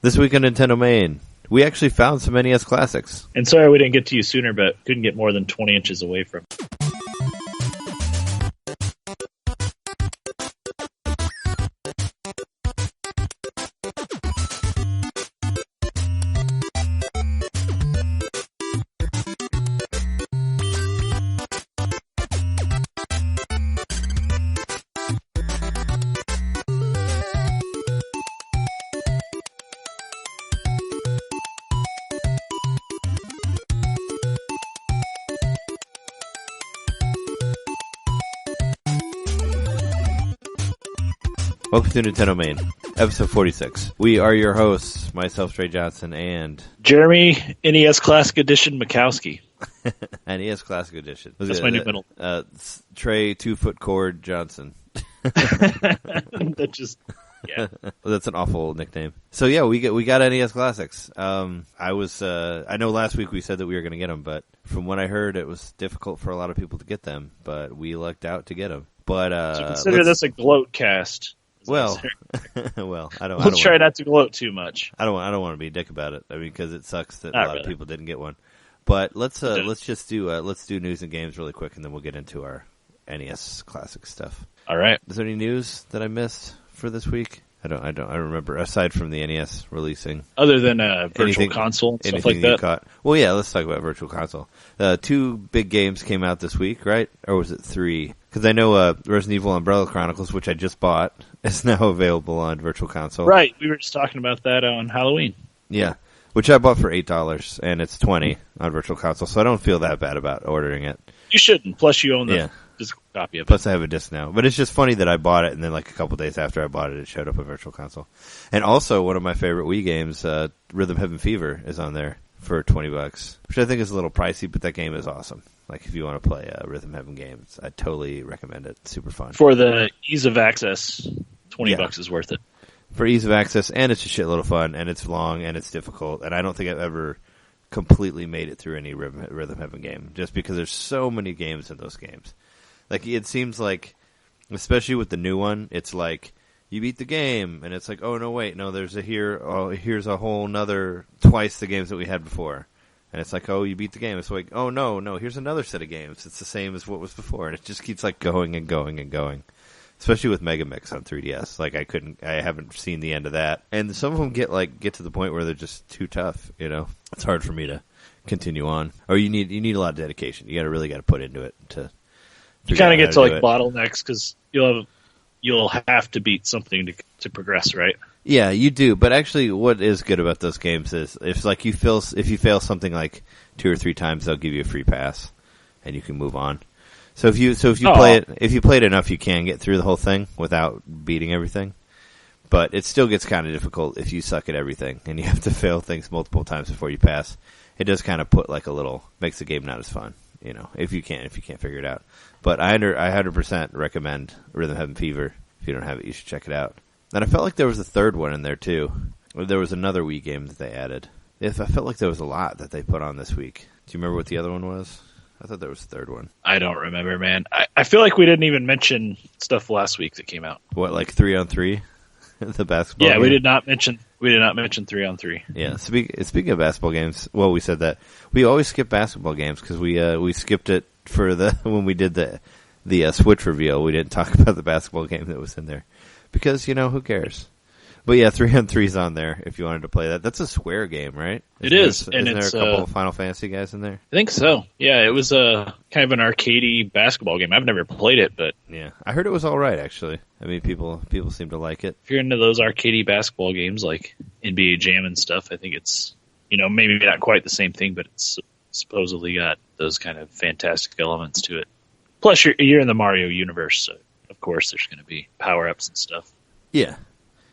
This week on NintenDomain, we actually found some NES classics. And sorry we didn't get to you sooner, but couldn't get more than 20 inches away from it. Welcome to NintenDomain, episode 46. We are your hosts, myself, Trey Johnson, and... Jereme, NES Classic Edition Mikowski. NES Classic Edition. That's my new middle. Trey 2-foot cord Johnson. That just... Yeah. That's an awful nickname. So yeah, we got NES Classics. I know last week we said that we were going to get them, but from what I heard, it was difficult for a lot of people to get them, but we lucked out to get them. But so consider this a gloat cast. Well, I don't. Let's try not to gloat too much. I don't want to be a dick about it. I mean, because it sucks that Not a lot really. of people didn't get one. But let's just do news and games really quick, and then we'll get into our NES Classic stuff. All right. Is there any news that I missed for this week? I don't remember, aside from the NES releasing. Other than Virtual Console and stuff like that? Caught? Well, yeah, let's talk about Virtual Console. 2 big games came out this week, right? Or was it 3? Because I know Resident Evil Umbrella Chronicles, which I just bought, is now available on Virtual Console. Right, we were just talking about that on Halloween. Yeah, which I bought for $8, and it's $20 on Virtual Console, so I don't feel that bad about ordering it. You shouldn't, plus you own the physical copy of it. Plus I have a disc now. But it's just funny that I bought it, and then like a couple days after I bought it, it showed up on Virtual Console. And also, one of my favorite Wii games, Rhythm Heaven Fever, is on there for $20, which I think is a little pricey, but that game is awesome. Like, if you want to play Rhythm Heaven games, I totally recommend it. It's super fun. For the ease of access, $20 is worth it. For ease of access, and it's a shitload of fun, and it's long, and it's difficult, and I don't think I've ever completely made it through any Rhythm Heaven game, just because there's so many games in those games. Like, it seems like, especially with the new one, it's like, you beat the game, and it's like, oh, no, wait, no, here's a whole nother, twice the games that we had before. And it's like, oh, you beat the game. It's like, oh, no, here's another set of games. It's the same as what was before. And it just keeps, like, going and going and going. Especially with Mega Mix on 3DS. Like, I haven't seen the end of that. And some of them get to the point where they're just too tough, you know? It's hard for me to continue on. Or you need a lot of dedication. You really got to put into it to... You kind of get to, like, bottlenecks, because you'll have to beat something to progress, right? Yeah, you do. But actually, what is good about those games is if you fail something like 2 or 3 times, they'll give you a free pass, and you can move on. So if you play it enough, you can get through the whole thing without beating everything. But it still gets kind of difficult if you suck at everything and you have to fail things multiple times before you pass. It does kind of put makes the game not as fun, you know, if you can't figure it out. But I 100% recommend Rhythm Heaven Fever. If you don't have it, you should check it out. And I felt like there was a third one in there, too. Or there was another Wii game that they added. I felt like there was a lot that they put on this week. Do you remember what the other one was? I thought there was a third one. I don't remember, man. I feel like we didn't even mention stuff last week that came out. What, like 3-on-3? The basketball game? We did not mention 3-on-3. Yeah, speaking of basketball games, well, we said that. We always skip basketball games because we skipped it for when we did the Switch reveal. We didn't talk about the basketball game that was in there. Because, who cares? But yeah, 3-on-3's on there if you wanted to play that. That's a Square game, right? Isn't there a couple of Final Fantasy guys in there? I think so. Yeah, it was a kind of an arcadey basketball game. I've never played it, but... Yeah, I heard it was all right, actually. I mean, people seem to like it. If you're into those arcadey basketball games like NBA Jam and stuff, I think it's, maybe not quite the same thing, but it's supposedly got those kind of fantastic elements to it. Plus, you're in the Mario universe, so of course there's going to be power-ups and stuff. Yeah.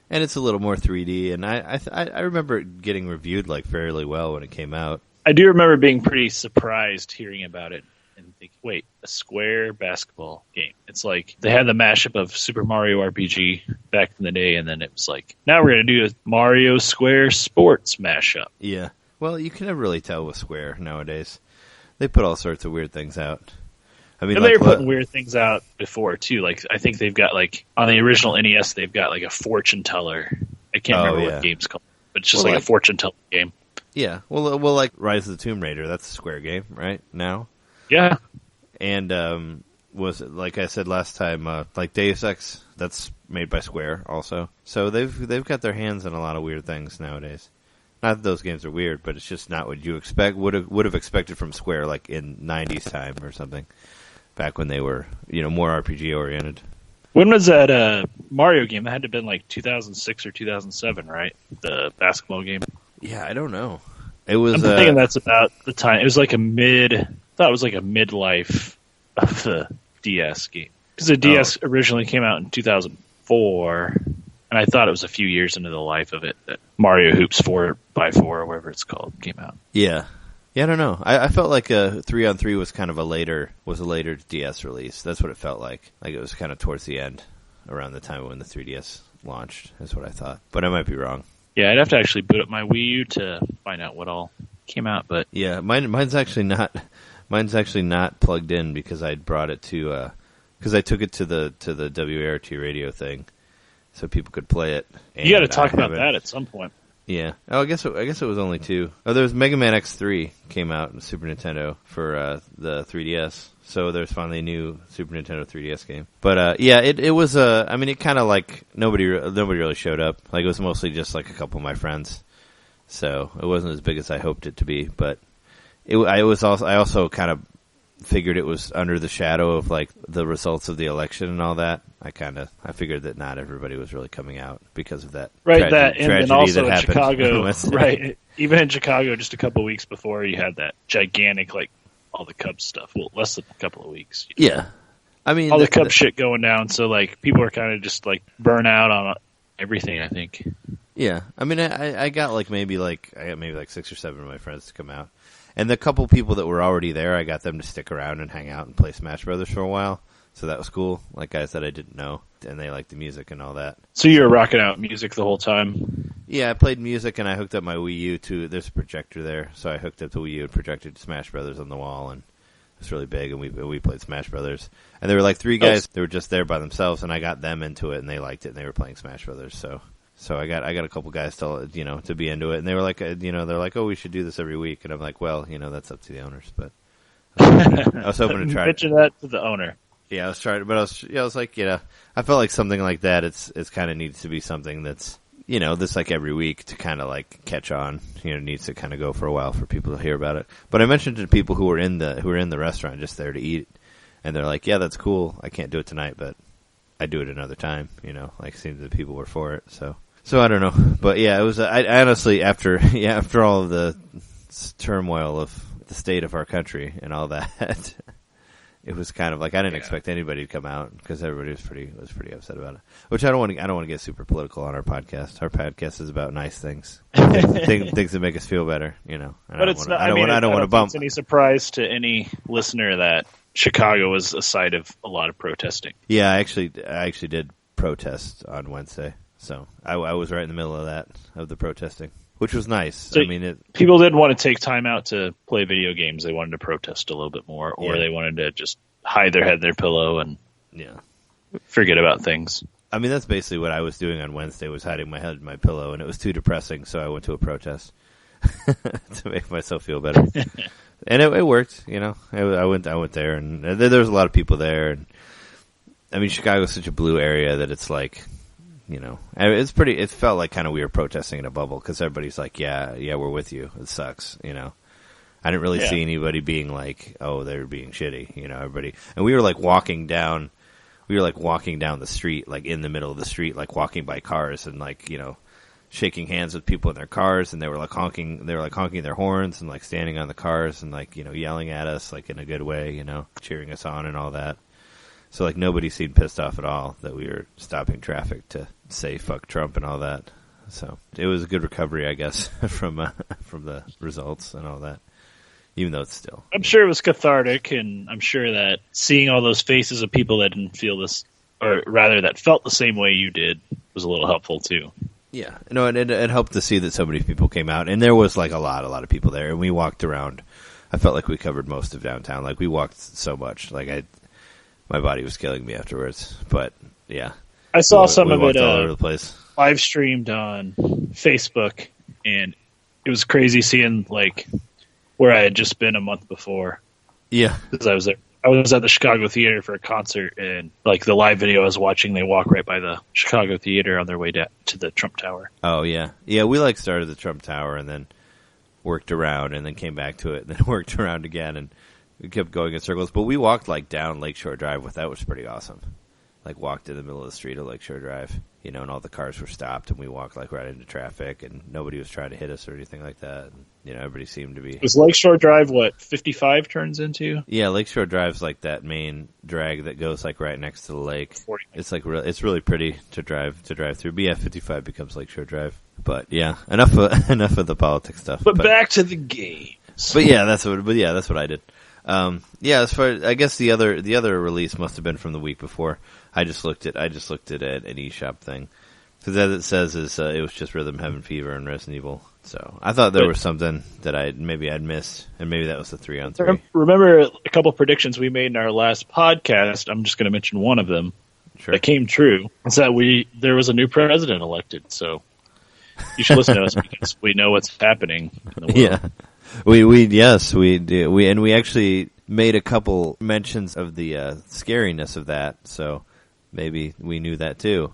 And it's a little more 3D, and I remember it getting reviewed fairly well when it came out. I do remember being pretty surprised hearing about it and thinking, wait, a Square basketball game. It's like they had the mashup of Super Mario RPG back in the day, and then it was like, now we're going to do a Mario Square Sports mashup. Yeah. Well, you can never really tell with Square nowadays. They put all sorts of weird things out. I mean, they were putting weird things out before too. Like, I think they've got on the original NES, they've got a fortune teller. I can't remember what the game's called. but it's just like a fortune-telling game. Yeah, well, like Rise of the Tomb Raider, that's a Square game, right? Now? Yeah. And was it, like I said last time, like Deus Ex, that's made by Square also. So they've got their hands in a lot of weird things nowadays. Not that those games are weird, but it's just not what you would have expected from Square, like in '90s time or something, back when they were more RPG oriented. When was that Mario game? That had to have been like 2006 or 2007, right? The basketball game. Yeah, I don't know. It was. I'm thinking that's about the time. It was like I thought it was like a midlife of the DS game, because the DS originally came out in 2004, and I thought it was a few years into the life of it that Mario Hoops 4x4 or whatever it's called came out. Yeah, I don't know. I felt like a 3-on-3 was kind of a later DS release. That's what it felt like. Like it was kind of towards the end, around the time when the 3DS launched, is what I thought. But I might be wrong. Yeah, I'd have to actually boot up my Wii U to find out what all came out. But yeah, mine's actually not plugged in because I brought it to because I took it to the WART radio thing, so people could play it. You got to talk about that at some point. Yeah. Oh, I guess it was only 2. Oh, there was Mega Man X3 came out in Super Nintendo for the 3DS. So there's finally a new Super Nintendo 3DS game. But yeah, it was I mean, it kind of like nobody really showed up. Like it was mostly just like a couple of my friends. So it wasn't as big as I hoped it to be. But I also kind of figured it was under the shadow of like the results of the election and all that. I figured that not everybody was really coming out because of that. Right, and also that in Chicago, right? Even in Chicago, just a couple of weeks before, you had that gigantic, like, all the Cubs stuff. Well, less than a couple of weeks. Yeah. I mean, all the Cubs shit going down, so, like, people are kind of just, like, burnt out on everything, I think. Yeah. I mean, I got maybe 6 or 7 of my friends to come out. And the couple people that were already there, I got them to stick around and hang out and play Smash Brothers for a while. So that was cool. Like guys that I didn't know, and they liked the music and all that. So you were rocking out music the whole time? Yeah, I played music, and I hooked up my Wii U to. There's a projector there, so I hooked up the Wii U and projected Smash Brothers on the wall, and it was really big. And we played Smash Brothers, and there were like 3 guys. They were just there by themselves, and I got them into it, and they liked it, and they were playing Smash Brothers. So I got a couple guys to be into it, and they were like, they're like, oh, we should do this every week, and I'm like, well, that's up to the owners, but I was hoping to try. Mention that to the owner. Yeah, I was trying, but I was like, I felt like something like that. It's kind of needs to be something that's this like every week to kind of like catch on. Needs to kind of go for a while for people to hear about it. But I mentioned to people who were in the restaurant just there to eat, and they're like, yeah, that's cool. I can't do it tonight, but I do it another time. Like seems that people were for it. So I don't know, but yeah, it was. I honestly after all of the turmoil of the state of our country and all that. It was kind of like I didn't expect anybody to come out because everybody was pretty upset about it. Which I don't want to get super political on our podcast. Our podcast is about nice things, things that make us feel better. But it's not. I don't want to bump. It's any surprise to any listener that Chicago was a site of a lot of protesting. Yeah, I actually did protest on Wednesday, so I was right in the middle of the protesting. Which was nice. So people didn't want to take time out to play video games. They wanted to protest a little bit more, or they wanted to just hide their head in their pillow and forget about things. I mean, that's basically what I was doing on Wednesday, was hiding my head in my pillow, and it was too depressing, so I went to a protest to make myself feel better. And it worked, I went there, and there was a lot of people there. And I mean, Chicago's such a blue area that it's like, it felt like kind of we were protesting in a bubble because everybody's like, yeah, we're with you. It sucks, I didn't really see anybody being like, oh, they're being shitty, everybody. And we were like walking down the street, like in the middle of the street, like walking by cars and like, shaking hands with people in their cars, and they were like honking their horns and like standing on the cars and like, yelling at us like in a good way, cheering us on and all that. So, like, nobody seemed pissed off at all that we were stopping traffic to say fuck Trump and all that. So, it was a good recovery, I guess, from the results and all that, even though it's still. I'm sure it was cathartic, and I'm sure that seeing all those faces of people that didn't feel this, or rather that felt the same way you did, was a little helpful, too. Yeah. No, and it helped to see that so many people came out, and there was, like, a lot of people there, and we walked around. I felt like we covered most of downtown. Like, we walked so much. Like, my body was killing me afterwards, but yeah. I saw some of it all over the place. Live streamed on Facebook, and it was crazy seeing like where I had just been a month before. Yeah, because I was there. I was at the Chicago Theater for a concert, and like the live video I was watching, they walk right by the Chicago Theater on their way down to the Trump Tower. Oh yeah, yeah. We like started the Trump Tower and then worked around, and then came back to it, and then worked around again, and we kept going in circles. But we walked like down Lakeshore Drive with that, was pretty awesome. Like walked in the middle of the street of Lakeshore Drive, you know, and all the cars were stopped, and we walked like right into traffic, and nobody was trying to hit us or anything like that. And, you know, everybody seemed to be. Was Lakeshore Drive what 55 turns into? Yeah, Lakeshore Drive's like that main drag that goes like right next to the lake. 40. It's like it's really pretty to drive through. But yeah, 55 becomes Lakeshore Drive. But yeah, enough of the politics stuff. But back to the game. But yeah, that's what I did. Yeah, as far I guess the other release must have been from the week before. I just looked at an eShop thing. Because as it says, it was just Rhythm Heaven Fever and Resident Evil. So I thought there was something that I'd missed, and maybe that was the 3-on-3. Remember a couple of predictions we made in our last podcast? I'm just going to mention one of them that came true. Is that there was a new president elected. So you should listen to us because we know what's happening in the world. Yeah. We do. We actually made a couple mentions of the scariness of that, so maybe we knew that too.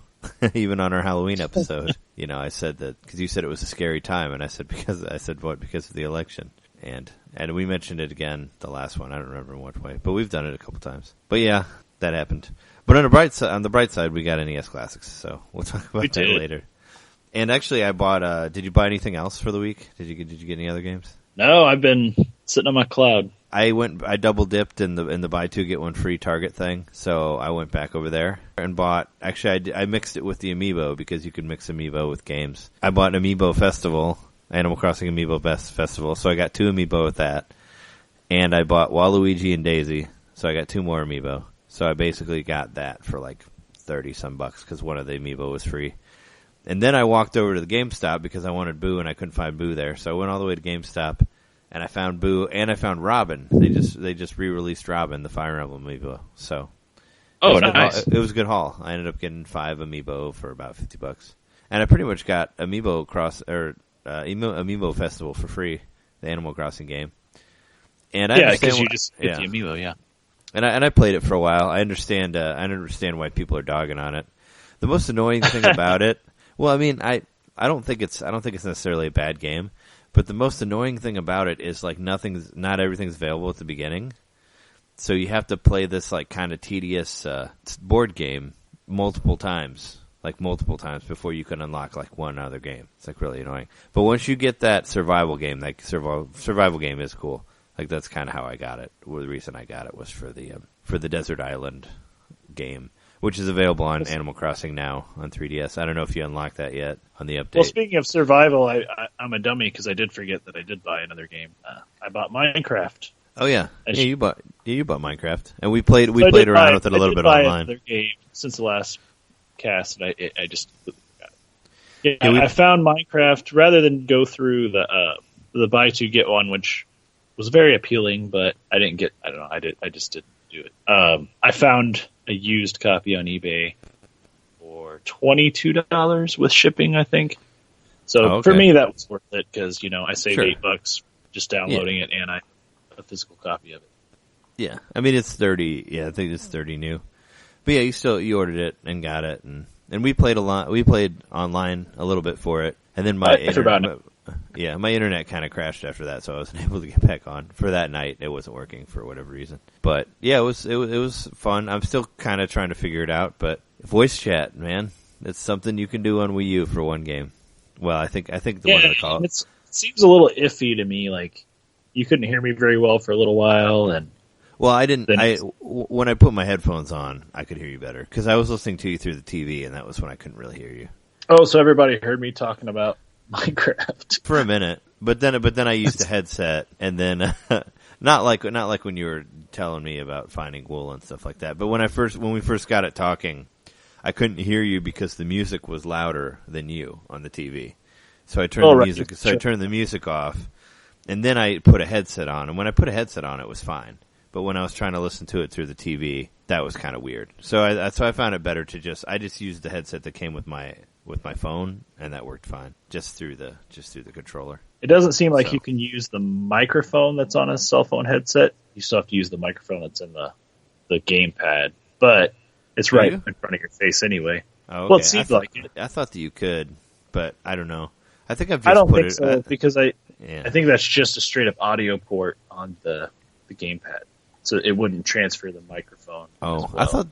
Even on our Halloween episode, you know, I said that because you said it was a scary time, and I said because of the election, and we mentioned it again the last one. I don't remember in what way, but we've done it a couple times. But yeah, that happened. But on the bright side, we got NES classics, so we'll talk about that later. And actually, I bought. Did you buy anything else for the week? Did you get any other games? No, I've been sitting on my cloud. I double dipped in the buy two get one free Target thing, so I went back over there and bought. Actually, I mixed it with the Amiibo because you can mix Amiibo with games. I bought an Amiibo Festival, Animal Crossing Amiibo Festival, so I got 2 Amiibo with that, and I bought Waluigi and Daisy, so I got 2 more Amiibo. So I basically got that for like $30 because one of the Amiibo was free. And then I walked over to the GameStop because I wanted Boo and I couldn't find Boo there. So I went all the way to GameStop and I found Boo and I found Robin. They just re-released Robin, the Fire Emblem Amiibo. So nice. It was a good haul. I ended up getting 5 Amiibo for about $50. And I pretty much got Amiibo Amiibo Festival for free, the Animal Crossing game. And because you just get the Amiibo, yeah. And I played it for a while. I understand why people are dogging on it. The most annoying thing about it. Well, I mean, I don't think it's necessarily a bad game, but the most annoying thing about it is like not everything's available at the beginning, so you have to play this like kind of tedious board game multiple times before you can unlock like one other game. It's like really annoying. But once you get that survival game, like survival game is cool. Like that's kind of how I got it. Well, the reason I got it was for the Desert Island game, which is available on Animal Crossing now on 3DS. I don't know if you unlocked that yet on the update. Well, speaking of survival, I'm a dummy because I did forget that I did buy another game. I bought Minecraft. Oh yeah, you bought Minecraft, and we played around with it a little bit online. Another game since the last cast, and I just I found Minecraft rather than go through the buy two get one, which was very appealing, but I didn't get. I don't know. I just didn't do it. I found a used copy on eBay for $22 with shipping, I think. So for me, that was worth it because I saved $8 just downloading it, and I have a physical copy of it. Yeah, I mean it's 30. Yeah, I think it's 30 new. But yeah, you ordered it and got it, and we played a lot. We played online a little bit for it, and then my internet kind of crashed after that, so I wasn't able to get back on for that night. It wasn't working for whatever reason. But yeah, it was fun. I'm still kind of trying to figure it out, but voice chat, man, it's something you can do on Wii U for one game. Well, I think the one of the call. It seems a little iffy to me. Like you couldn't hear me very well for a little while, and well, I didn't. When I put my headphones on, I could hear you better because I was listening to you through the TV, and that was when I couldn't really hear you. Oh, so everybody heard me talking about Minecraft for a minute, but then I used a headset, and then not like when you were telling me about finding wool and stuff like that. But when we first got it talking, I couldn't hear you because the music was louder than you on the TV. So I turned I turned the music off, and then I put a headset on. And when I put a headset on, it was fine. But when I was trying to listen to it through the TV, that was kind of weird. So I found it better to just use the headset that came with my with my phone, and that worked fine just through the controller. It doesn't seem like you can use the microphone that's on a cell phone headset. You still have to use the microphone that's in the gamepad, but it's right in front of your face anyway. Oh, okay. Well, it seems like it. I thought that you could, but I don't know. I think I've just I don't put think it, so because I think that's just a straight up audio port on the gamepad, so it wouldn't transfer the microphone. Oh, as well.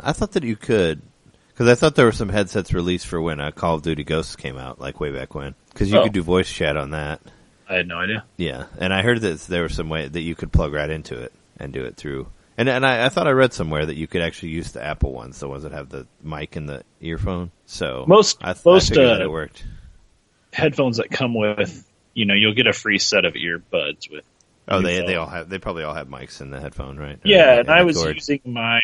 I thought that you could, because I thought there were some headsets released for when Call of Duty Ghosts came out, like way back when, because you could do voice chat on that. I had no idea. Yeah, and I heard that there was some way that you could plug right into it and do it through. And I thought I read somewhere that you could actually use the Apple ones, the ones that have the mic and the earphone. So I figured that it worked. Headphones that come with, you'll get a free set of earbuds with. Oh, they probably all have mics in the headphone, right? Yeah, and I was using my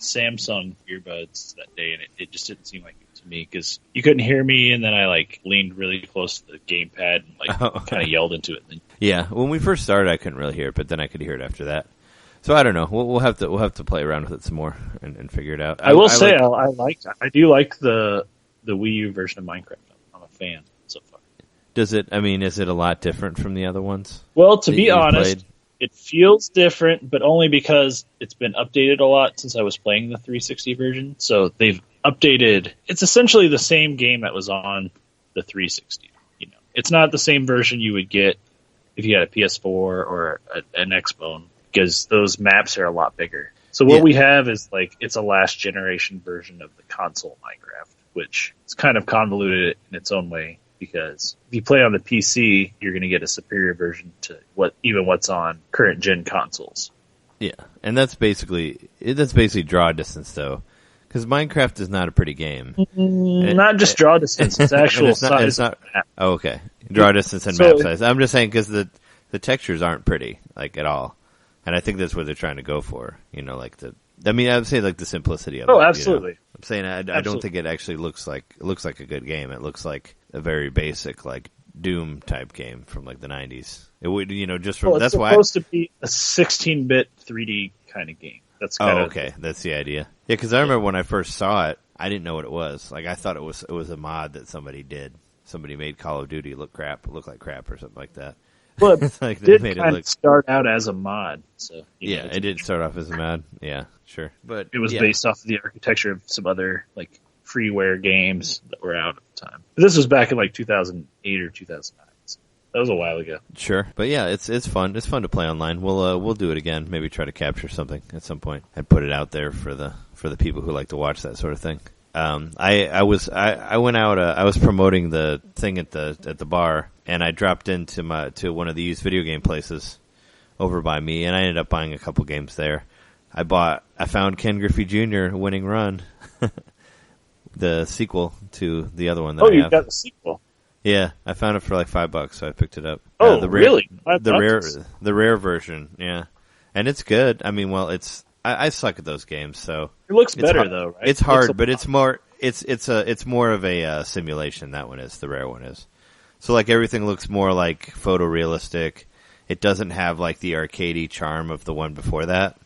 Samsung earbuds that day, and it just didn't seem like it to me because you couldn't hear me, and then I leaned really close to the gamepad and kind of yelled into it. Yeah, when we first started, I couldn't really hear it, but then I could hear it after that. So I don't know. We'll have to play around with it some more and figure it out. I will say I do like the Wii U version of Minecraft. I'm a fan so far. Is it a lot different from the other ones? Well, to be honest, it feels different, but only because it's been updated a lot since I was playing the 360 version. So they've updated. It's essentially the same game that was on the 360. It's not the same version you would get if you had a PS4 or an Xbone, because those maps are a lot bigger. So what we have is it's a last generation version of the console Minecraft, which is kind of convoluted in its own way, because if you play on the PC, you're going to get a superior version to what's on current gen consoles. Yeah, and that's basically draw distance though, because Minecraft is not a pretty game. Not just draw distance; it's actual size. It's not. Oh, okay, draw distance and map size. I'm just saying because the textures aren't pretty at all. And I think that's what they're trying to go for, I would say the simplicity of it. Oh, absolutely. I'm saying I don't think it actually looks like a good game. It looks like a very basic Doom type game from the 90s. It would, just from that's why it's supposed to be a 16-bit 3D kind of game. That's kind of okay. That's the idea. Yeah, because I remember when I first saw it, I didn't know what it was. I thought it was a mod that somebody did. Somebody made Call of Duty look like crap or something like that. Well, it did kind of start out as a mod. So it did start off as a mod. Yeah, sure. But it was based off of the architecture of some other freeware games that were out at the time. But this was back in 2008 or 2009. So that was a while ago. Sure, but yeah, it's fun. It's fun to play online. We'll do it again. Maybe try to capture something at some point and put it out there for the people who like to watch that sort of thing. I went out. I was promoting the thing at the bar, and I dropped into to one of the used video game places over by me, and I ended up buying a couple games there. I found Ken Griffey Jr. Winning Run, the sequel to the other one that I have. You got the sequel? Yeah, I found it for $5, so I picked it up. Oh, really? The rare version, yeah, and it's good. I suck at those games, so it looks better though, right? It's hard, but it's more of a simulation. That one is, the rare one is. So everything looks more photorealistic. It doesn't have the arcadey charm of the one before that.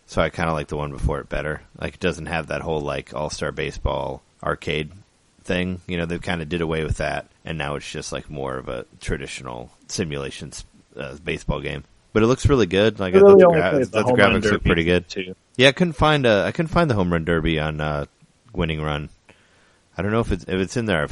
So I kind of like the one before it better. It doesn't have that whole All-Star Baseball arcade thing. They've kind of did away with that, and now it's just more of a traditional simulation baseball game. But it looks really good. I thought the graphics look pretty good too. Yeah, I couldn't find the home run derby on Winning Run. I don't know if it's in there.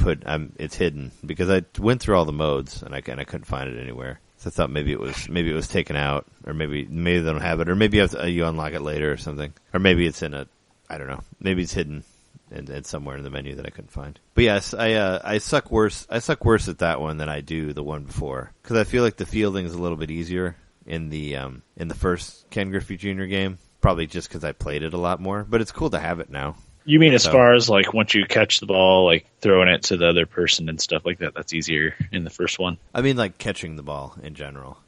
It's hidden because I went through all the modes and I couldn't find it anywhere. So I thought maybe it was taken out, or maybe they don't have it, or maybe you unlock it later or something, or maybe it's in I don't know. Maybe it's hidden and somewhere in the menu that I couldn't find. But yes, I suck worse. I suck worse at that one than I do the one before, because I feel like the fielding is a little bit easier in the first Ken Griffey Jr. game, probably just because I played it a lot more. But it's cool to have it now. You mean as far as once you catch the ball, throwing it to the other person and stuff like that? That's easier in the first one. I mean, catching the ball in general.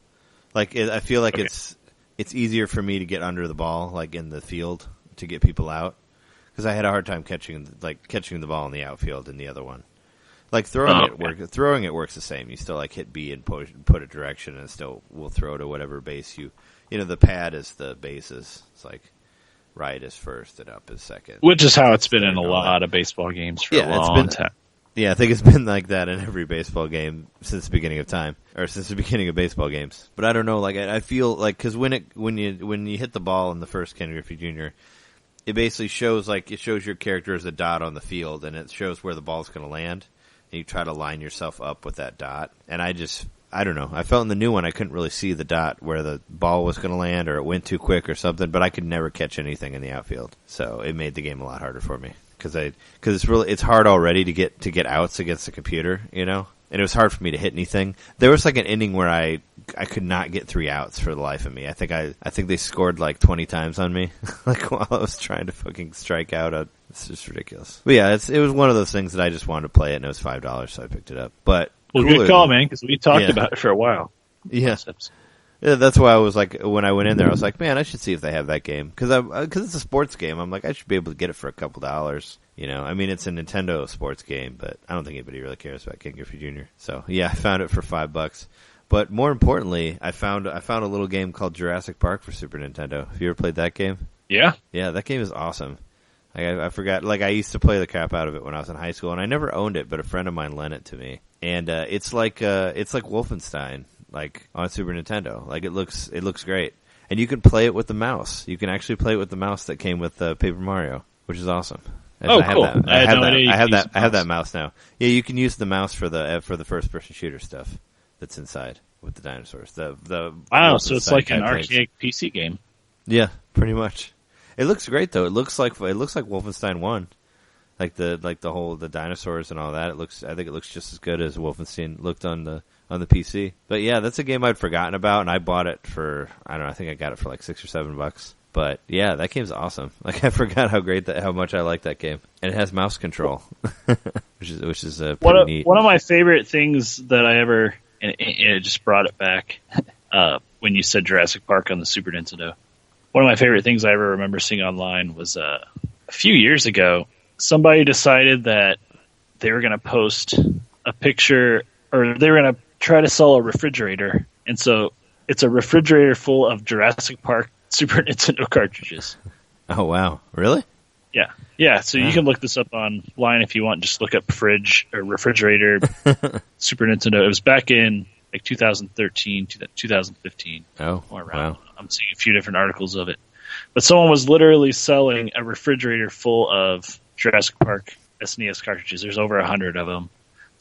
I feel like it's easier for me to get under the ball, in the field, to get people out, because I had a hard time catching the ball in the outfield in the other one. Throwing it works the same. You still hit B and put a direction, and it still will throw to whatever base you. The pad is the bases. It's right is first and up is second. Which is how it's been in a lot of baseball games for a long time. Yeah, I think it's been like that in every baseball game since the beginning of time, or since the beginning of baseball games. But I don't know, like I feel like because when you hit the ball in the first Ken Griffey Jr., it basically shows your character as a dot on the field, and it shows where the ball's going to land, and you try to line yourself up with that dot. And I don't know. I felt in the new one I couldn't really see the dot where the ball was going to land, or it went too quick or something. But I could never catch anything in the outfield, so it made the game a lot harder for me. Because it's hard already to get outs against the computer, and it was hard for me to hit anything. There was like an inning where I could not get 3 outs for the life of me. I think they scored like 20 times on me, like while I was trying to fucking strike out. It's just ridiculous. But yeah, it was one of those things that I just wanted to play it, and it was $5, so I picked it up. But good call, man, because we talked about it for a while. Yeah. Yeah, that's why I was like, when I went in there, I was like, man, I should see if they have that game. Because it's a sports game. I'm like, I should be able to get it for a couple $. I mean, it's a Nintendo sports game, but I don't think anybody really cares about Ken Griffey Jr. So, yeah, I found it for $5. But more importantly, I found a little game called Jurassic Park for Super Nintendo. Have you ever played that game? Yeah. Yeah, that game is awesome. I forgot, like, I used to play the crap out of it when I was in high school, and I never owned it, but a friend of mine lent it to me. And it's like Wolfenstein. Like on Super Nintendo, like it looks great, and you can play it with the mouse. You can actually play it with the mouse that came with Paper Mario, which is awesome. Oh, cool! I have that mouse now. Yeah, you can use the mouse for the first person shooter stuff that's inside with the dinosaurs. Wow, so it's like an archaic PC game. Yeah, pretty much. It looks great though. It looks like Wolfenstein 1. Like the dinosaurs and all that. I think it looks just as good as Wolfenstein looked on the PC. But yeah, that's a game I'd forgotten about, and I bought it for, I don't know, I think I got it for like $6 or $7. But yeah, that game's awesome. Like I forgot how much I like that game, and it has mouse control, which is pretty neat. One of my favorite things that I ever, and it just brought it back when you said Jurassic Park on the Super Nintendo. One of my favorite things I ever remember seeing online was a few years ago. Somebody decided that they were going to post a picture, or they were going to try to sell a refrigerator. And so it's a refrigerator full of Jurassic Park Super Nintendo cartridges. Oh, wow. Really? Yeah. Yeah. So you can look this up online if you want. Just look up fridge or refrigerator Super Nintendo. It was back in like 2013, 2015. Oh, or around. Wow. I'm seeing a few different articles of it. But someone was literally selling a refrigerator full of Jurassic Park SNES cartridges. There's over 100 of them.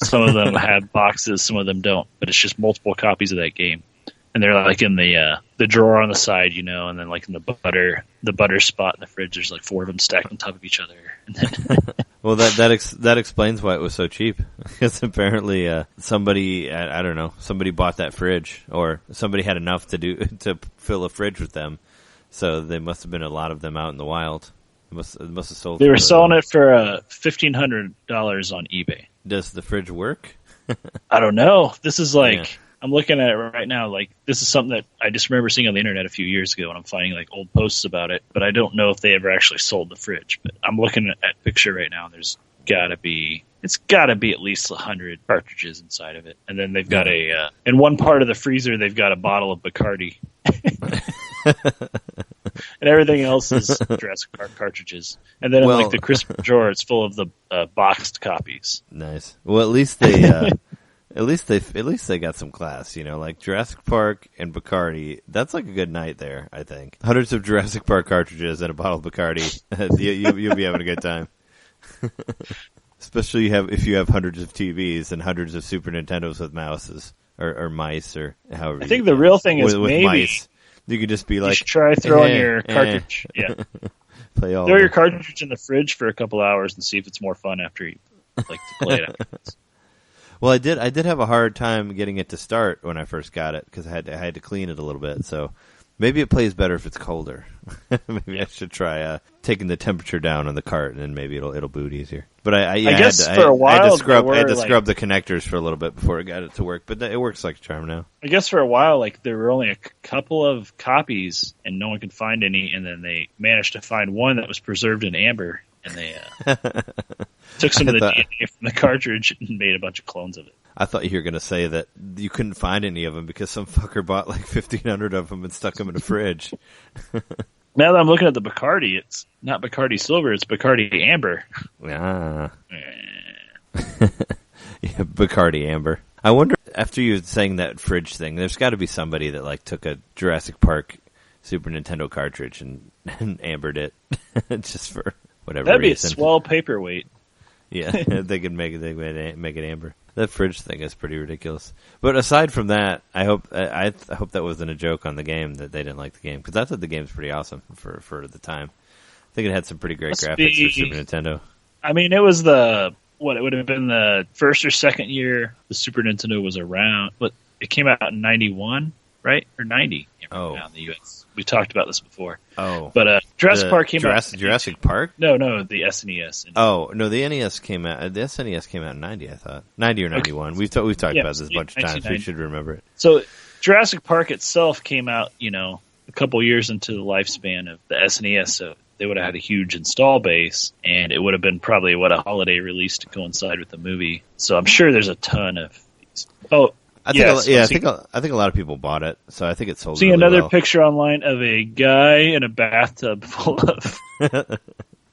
Some of them have boxes, some of them don't. But it's just multiple copies of that game, and they're like in the drawer on the side, and then like in the butter spot in the fridge. There's like 4 of them stacked on top of each other. And then well, that explains why it was so cheap. Because apparently somebody, I don't know, somebody bought that fridge, or somebody had enough to fill a fridge with them. So there must have been a lot of them out in the wild. It must have sold. They were selling it for $1,500 on eBay. Does the fridge work? I don't know. This is like, I'm looking at it right now. Like, this is something that I just remember seeing on the internet a few years ago, and I'm finding like old posts about it. But I don't know if they ever actually sold the fridge. But I'm looking at a picture right now, and it's got to be at least 100 cartridges inside of it. And then they've got in one part of the freezer, they've got a bottle of Bacardi. And everything else is Jurassic Park cartridges. And then in like the crisp drawer, it's full of the boxed copies. Nice. Well, at least they got some class, like Jurassic Park and Bacardi. That's like a good night there, I think. Hundreds of Jurassic Park cartridges and a bottle of Bacardi. You'll be having a good time. Especially if you have hundreds of TVs and hundreds of Super Nintendos with mouses or mice or however. I think the real thing is with maybe mice. You could just be like, you should try throwing your cartridge. Yeah, throw your cartridge in the fridge for a couple hours and see if it's more fun after you like to play it afterwards. Well, I did have a hard time getting it to start when I first got it because I had to clean it a little bit. So maybe it plays better if it's colder. Maybe I should try taking the temperature down on the cart, and then maybe it'll boot easier. But I guess for a while I had to scrub the connectors for a little bit before I got it to work. But it works like a charm now. I guess for a while, like there were only a couple of copies, and no one could find any. And then they managed to find one that was preserved in amber, and they took some of the DNA from the cartridge and made a bunch of clones of it. I thought you were going to say that you couldn't find any of them because some fucker bought like 1,500 of them and stuck them in a fridge. Now that I'm looking at the Bacardi, it's not Bacardi Silver, it's Bacardi Amber. Ah. Yeah, Bacardi Amber. I wonder, after you saying that fridge thing, there's got to be somebody that like took a Jurassic Park Super Nintendo cartridge and ambered it just for whatever That'd reason. be a swell paperweight. Yeah, they could make it amber. That fridge thing is pretty ridiculous. But aside from that, I hope that wasn't a joke on the game, that they didn't like the game, because I thought the game's pretty awesome for the time. I think it had some pretty great graphics for Super Nintendo. I mean, it was it would have been the first or second year the Super Nintendo was around, but it came out in 91, right? Or 90. Oh. In the US. We talked about this before. Oh. But Jurassic Park came out. Jurassic Park? No, the SNES. Oh, no, the NES came out. The SNES came out in 90, I thought. 90 or 91. Okay. We've talked about this a bunch of times. We should remember it. So Jurassic Park itself came out, a couple years into the lifespan of the SNES, so they would have had a huge install base, and it would have been probably a holiday release to coincide with the movie. So I'm sure there's a ton of these. Oh, I think a lot of people bought it, so I think it sold. See really another well. picture online of a guy in a bathtub full of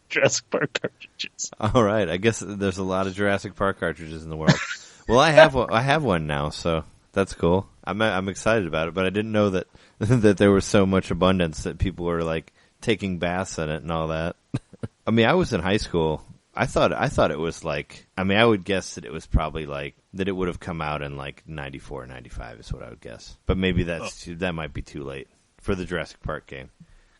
Jurassic Park cartridges. All right, I guess there's a lot of Jurassic Park cartridges in the world. Well, I have one now, so that's cool. I'm excited about it, but I didn't know that that there was so much abundance that people were like taking baths in it and all that. I mean, I was in high school. I thought it was like, I mean, I would guess that it was probably like, that it would have come out in like 94 or 95 is what I would guess. But maybe that might be too late for the Jurassic Park game.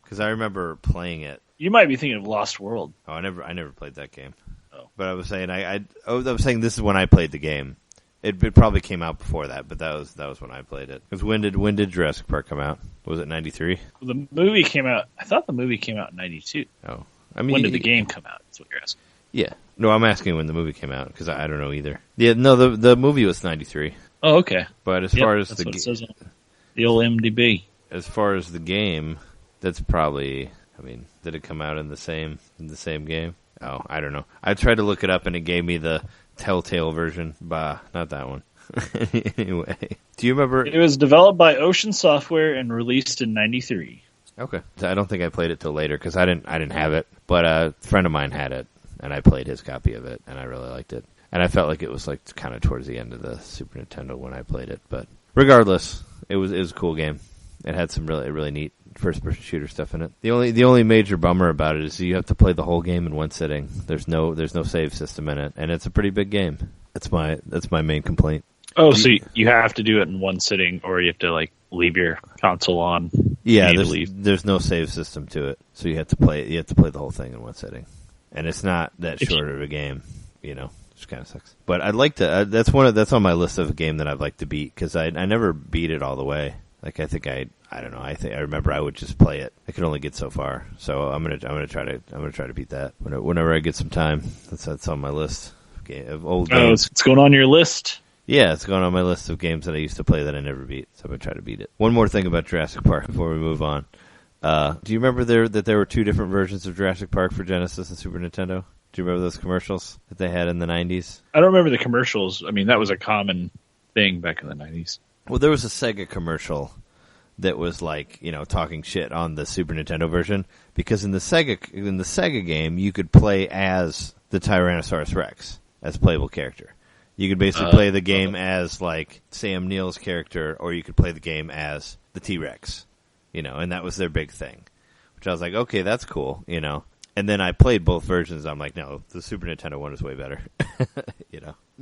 Because I remember playing it. You might be thinking of Lost World. Oh, I never played that game. Oh. But I was saying, I was saying this is when I played the game. It probably came out before that, but that was when I played it. Because when did Jurassic Park come out? Was it 93? The movie came out, I thought the movie came out in 92. Oh. I mean, when did the game come out? That's what you're asking. Yeah. No, I'm asking when the movie came out, because I don't know either. Yeah, no, the movie was 93. Oh, okay. But as far as that's what it says on the old MDB. As far as the game, that's probably, I mean, did it come out in the same game? Oh, I don't know. I tried to look it up and it gave me the Telltale version. Bah, not that one. Anyway, do you remember? It was developed by Ocean Software and released in 93. Okay. I don't think I played it till later because I didn't have it, but a friend of mine had it and I played his copy of it and I really liked it. And I felt like it was like kind of towards the end of the Super Nintendo when I played it, but regardless, it was a cool game. It had some really neat first-person shooter stuff in it. The only major bummer about it is you have to play the whole game in one sitting. There's no save system in it, and it's a pretty big game. That's my main complaint. Oh, so you have to do it in one sitting, or you have to like leave your console on. Yeah, there's no save system to it, so you have to play the whole thing in one sitting, and it's not that short of a game, which kind of sucks. But I'd like to. That's on my list of a game that I'd like to beat because I never beat it all the way. Like I think I don't know. I remember I would just play it. I could only get so far, so I'm gonna try to beat that whenever I get some time. That's on my list of old games. Oh, it's going on your list. Yeah, it's going on my list of games that I used to play that I never beat. So I'm gonna try to beat it. One more thing about Jurassic Park before we move on. Do you remember that there were two different versions of Jurassic Park for Genesis and Super Nintendo? Do you remember those commercials that they had in the 90s? I don't remember the commercials. I mean, that was a common thing back in the 90s. Well, there was a Sega commercial that was like, talking shit on the Super Nintendo version because in the Sega game you could play as the Tyrannosaurus Rex as a playable character. You could basically play the game as like Sam Neill's character, or you could play the game as the T-Rex, and that was their big thing. Which I was like, okay, that's cool, And then I played both versions. I'm like, no, the Super Nintendo one is way better,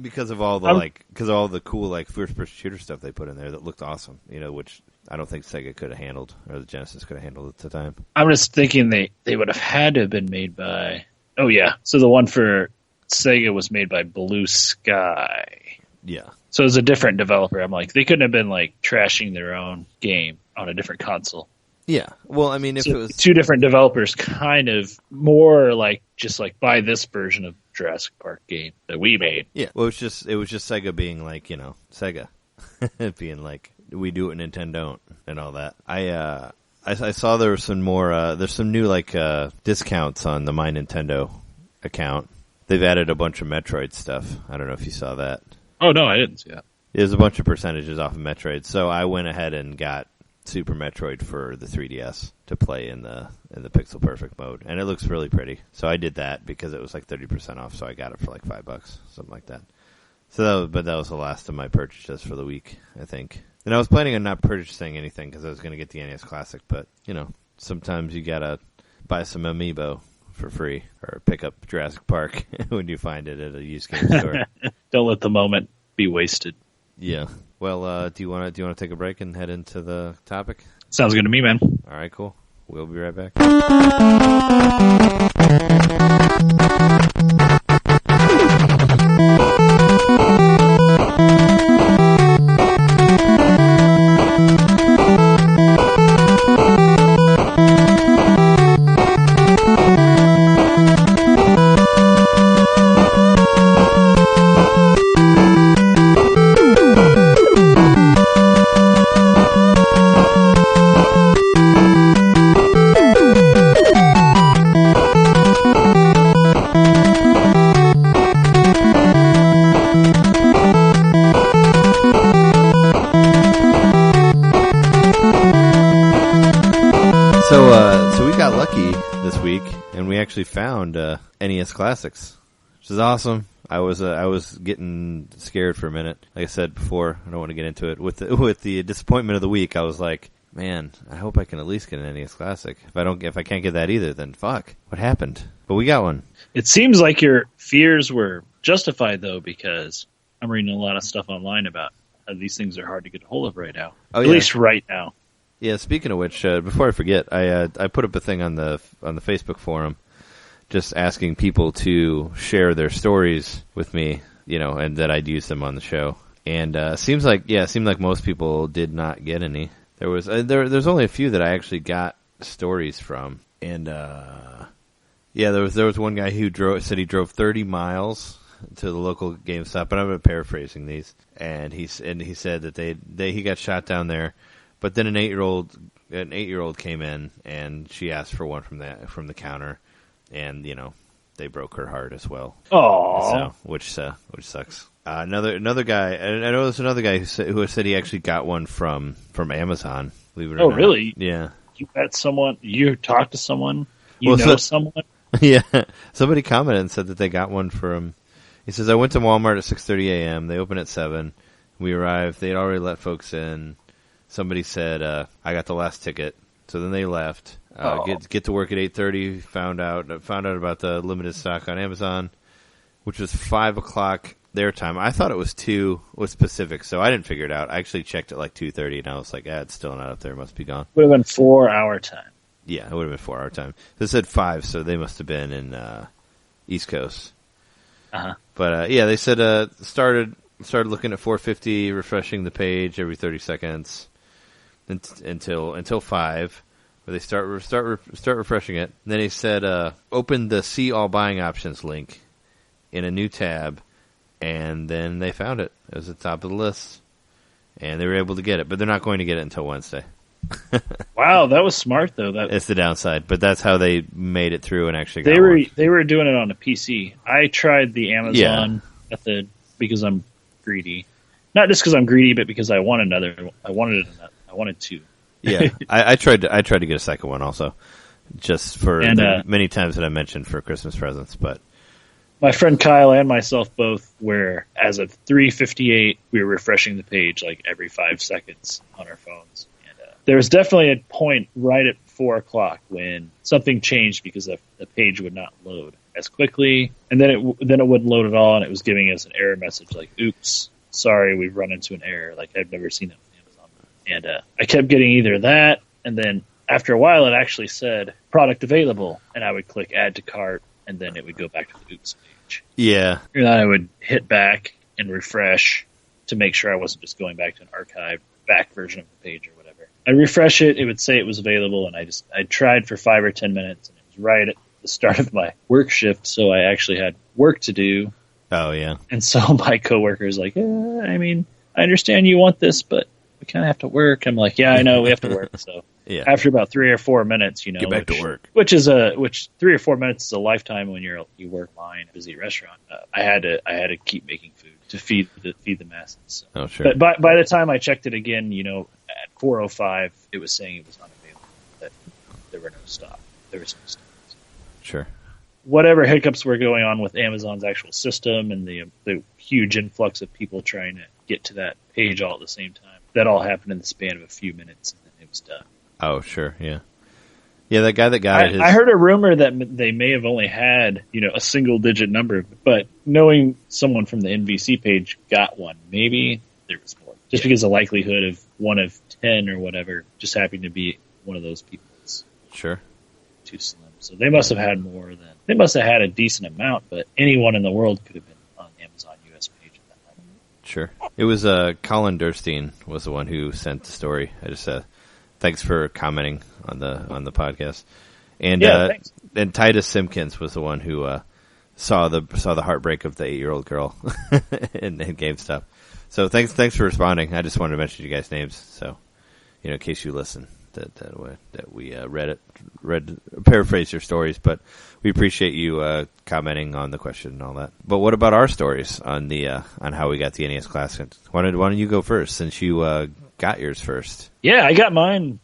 because of all the cool like first-person shooter stuff they put in there that looked awesome, which I don't think Sega could have handled or the Genesis could have handled at the time. I'm just thinking they would have had to have been made by. Oh yeah, so the one for Sega was made by Blue Sky. Yeah. So it was a different developer. I'm like, they couldn't have been like trashing their own game on a different console. Yeah. Well, I mean, if it was two different developers, kind of more like just like buy this version of Jurassic Park game that we made. Yeah. Well, it was just Sega being like, Sega being like, we do it, Nintendo don't, and all that. I saw there was some more. There's some new like discounts on the My Nintendo account. They've added a bunch of Metroid stuff. I don't know if you saw that. Oh no, I didn't see that. There's a bunch of percentages off of Metroid, so I went ahead and got Super Metroid for the 3DS to play in the pixel perfect mode, and it looks really pretty. So I did that because it was like 30% off, so I got it for like $5, something like that. So that was the last of my purchases for the week, I think. And I was planning on not purchasing anything because I was going to get the NES Classic, but sometimes you gotta buy some amiibo for free or pick up Jurassic Park when you find it at a used game store. Don't let the moment be wasted. Yeah. Well, do you want to take a break and head into the topic? Sounds good to me, man. All right, cool. We'll be right back. So we got lucky this week, and we actually found NES Classics, which is awesome. I was getting scared for a minute. Like I said before, I don't want to get into it. With the disappointment of the week, I was like, man, I hope I can at least get an NES Classic. If I can't get that either, then fuck. What happened? But we got one. It seems like your fears were justified, though, because I'm reading a lot of stuff online about how these things are hard to get a hold of right now. Oh, at least right now. Yeah, speaking of which, before I forget, I put up a thing on the Facebook forum just asking people to share their stories with me, and that I'd use them on the show. And it seemed like most people did not get any. There was there's only a few that I actually got stories from. And there was one guy who said he drove 30 miles to the local GameStop, and I'm paraphrasing these. And he said that he got shot down there. But then an 8-year-old came in, and she asked for one from the counter, and they broke her heart as well. Oh, so which sucks. Another guy, and I know there's another guy who said he actually got one from Amazon. Believe it or not. Oh, really? Yeah. You met someone? You talked to someone? Know someone? Yeah. Somebody commented and said that they got one from. He says, I went to Walmart at 6:30 a.m. They open at 7. We arrived. They'd already let folks in. Somebody said, I got the last ticket. So then they left. Get to work at 8:30. Found out about the limited stock on Amazon, which was 5 o'clock their time. I thought it was 2 was Pacific, so I didn't figure it out. I actually checked at like 2:30, and I was like, it's still not up there. It must be gone. Would have been 4-hour time. Yeah, it would have been 4-hour time. They said 5, so they must have been in East Coast. Uh-huh. But they said started looking at 450, refreshing the page every 30 seconds. Until 5, where they start refreshing it. And then he said, open the See All Buying Options link in a new tab, and then they found it. It was at the top of the list, and they were able to get it, but they're not going to get it until Wednesday. Wow, that was smart though. It's the downside, but that's how they made it through and actually got They were doing it on a PC. I tried the Amazon method because I'm greedy. Not just because I'm greedy, but because I wanted two. Yeah, I tried to get a second one also, just for the many times that I mentioned for Christmas presents. But my friend Kyle and myself both were, as of 3:58, we were refreshing the page like every 5 seconds on our phones. And there was definitely a point right at 4 o'clock when something changed because the page would not load as quickly, and then it wouldn't load at all, and it was giving us an error message like, "Oops, sorry, we've run into an error." Like I've never seen that. And I kept getting either that, and then after a while it actually said, product available, and I would click add to cart, and then it would go back to the oops page. Yeah. And then I would hit back and refresh to make sure I wasn't just going back to an archived back version of the page or whatever. I'd refresh it, it would say it was available, and I tried for 5 or 10 minutes, and it was right at the start of my work shift, so I actually had work to do. Oh, yeah. And so my coworker is like, I understand you want this, but we kind of have to work. I'm like, yeah, I know we have to work. So after about 3 or 4 minutes, get back to work, which 3 or 4 minutes is a lifetime when you work line busy restaurant. I had to keep making food to feed the masses. So. Oh, sure. But by the time I checked it again, at 4:05, it was saying it was unavailable, that there were no stock. There was no stocks. Sure. Whatever hiccups were going on with Amazon's actual system and the huge influx of people trying to get to that page all at the same time, that all happened in the span of a few minutes, and then it was done. Oh, sure, yeah. Yeah, that guy that got it. I heard a rumor that they may have only had, a single-digit number, but knowing someone from the NVC page got one, maybe there was more. Just because the likelihood of 1 of 10 or whatever just happening to be one of those people is sure too slim. So they must have had more than... They must have had a decent amount, but anyone in the world could have been on the Amazon US page at that moment. Sure. It was Colin Durstein was the one who sent the story. I just thanks for commenting on the podcast. And thanks. And Titus Simpkins was the one who saw the heartbreak of the 8-year-old girl in GameStop. So thanks for responding. I just wanted to mention you guys' names, so in case you listen, that we paraphrase your stories, but we appreciate you commenting on the question and all that. But what about our stories on on how we got the NES Classic? Why don't you go first, since you got yours first? Yeah, I got mine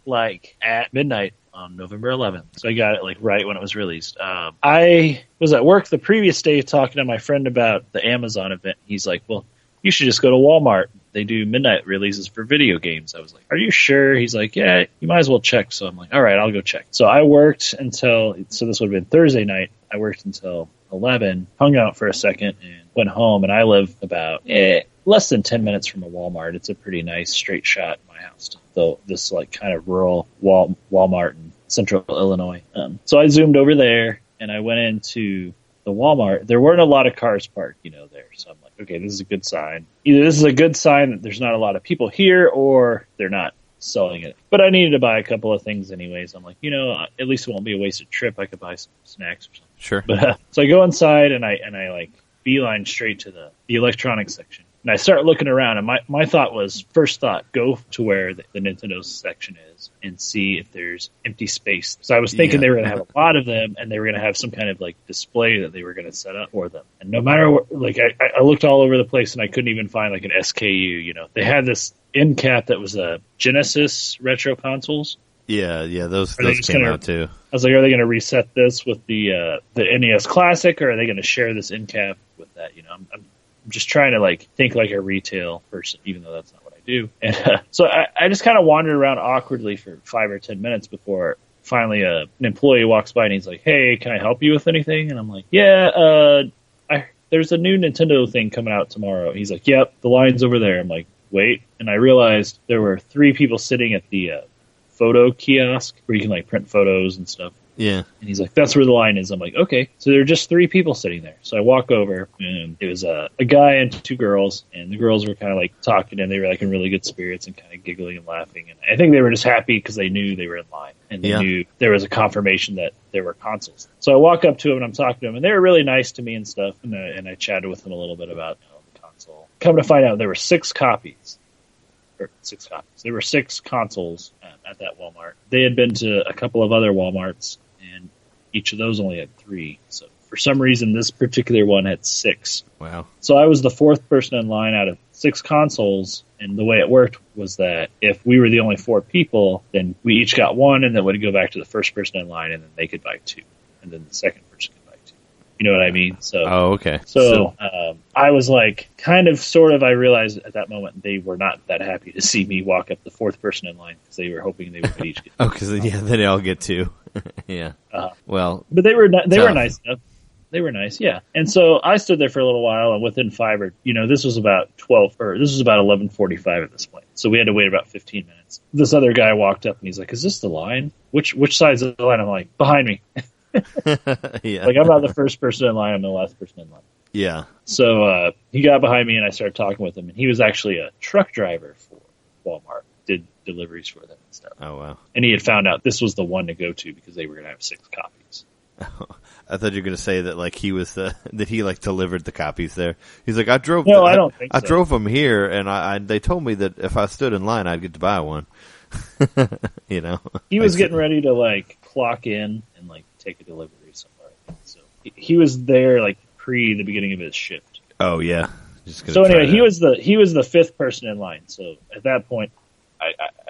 at midnight on November 11th. So I got it right when it was released. I was at work the previous day talking to my friend about the Amazon event. He's like, well, you should just go to Walmart. They do midnight releases for video games. I was like, are you sure? He's like, yeah, you might as well check. So I'm like, all right, I'll go check. So I worked so this would have been Thursday night. I worked until 11, hung out for a second, and went home. And I live about less than 10 minutes from a Walmart. It's a pretty nice straight shot in my house, though this kind of rural Walmart in central Illinois. So I zoomed over there, and I went into the Walmart. There weren't a lot of cars parked, there. So I'm like, okay, this is a good sign. Either this is a good sign that there's not a lot of people here, or they're not selling it. But I needed to buy a couple of things anyways. I'm like, at least it won't be a wasted trip. I could buy some snacks or something. Sure. But so I go inside and I beeline straight to the electronics section. And I start looking around, and my thought was, first thought, go to where the Nintendo section is and see if there's empty space. So I was thinking they were going to have a lot of them, and they were going to have some kind of display that they were going to set up for them. And no matter what, I looked all over the place, and I couldn't even find an SKU. They had this end cap that was a Genesis retro consoles. Yeah, those came out too. I was like, are they going to reset this with the NES Classic, or are they going to share this end cap with that? I'm just trying to think like a retail person, even though that's not what I do. And so I just kind of wandered around awkwardly for 5 or 10 minutes before finally an employee walks by and he's like, hey, can I help you with anything? And I'm like, yeah, there's a new Nintendo thing coming out tomorrow. He's like, yep, the line's over there. I'm like, wait. And I realized there were 3 people sitting at the photo kiosk where you can print photos and stuff. Yeah. And he's like, that's where the line is. I'm like, okay. So there are just 3 people sitting there. So I walk over, and it was a guy and 2 girls, and the girls were kind of talking, and they were in really good spirits and kind of giggling and laughing. And I think they were just happy because they knew they were in line, and they knew there was a confirmation that there were consoles. So I walk up to them, and I'm talking to them, and they were really nice to me and stuff. And I chatted with them a little bit about the console. Come to find out, there were 6 copies. There were 6 consoles at that Walmart. They had been to a couple of other Walmarts, and each of those only had 3. So for some reason, this particular one had 6. Wow. So I was the 4th person in line out of 6 consoles, and the way it worked was that if we were the only 4 people, then we each got 1, and then would go back to the first person in line, and then they could buy 2, and then the second person could buy 2. You know what I mean? So, okay. So I was I realized at that moment they were not that happy to see me walk up the 4th person in line, because they were hoping they would each get 2. Because then they all get 2. Yeah. Well, but they were nice enough. They were nice, yeah. And so I stood there for a little while, and within 5 or this was about 11:45 at this point. So we had to wait about 15 minutes. This other guy walked up and he's like, "Is this the line? Which side's the line?" I'm like, "Behind me." Yeah. I'm not the first person in line, I'm the last person in line. Yeah. So he got behind me and I started talking with him, and he was actually a truck driver for Walmart, did deliveries for them and stuff. Oh, wow. And he had found out this was the one to go to because they were going to have 6 copies. I thought you were going to say that he was that he delivered the copies there. He's like, I drove. No, I don't think so. I drove them here, and they told me that if I stood in line, I'd get to buy one. He was getting ready to clock in and take a delivery somewhere. So he was there pre the beginning of his shift. Oh yeah. So anyway, he was the 5th person in line. So at that point,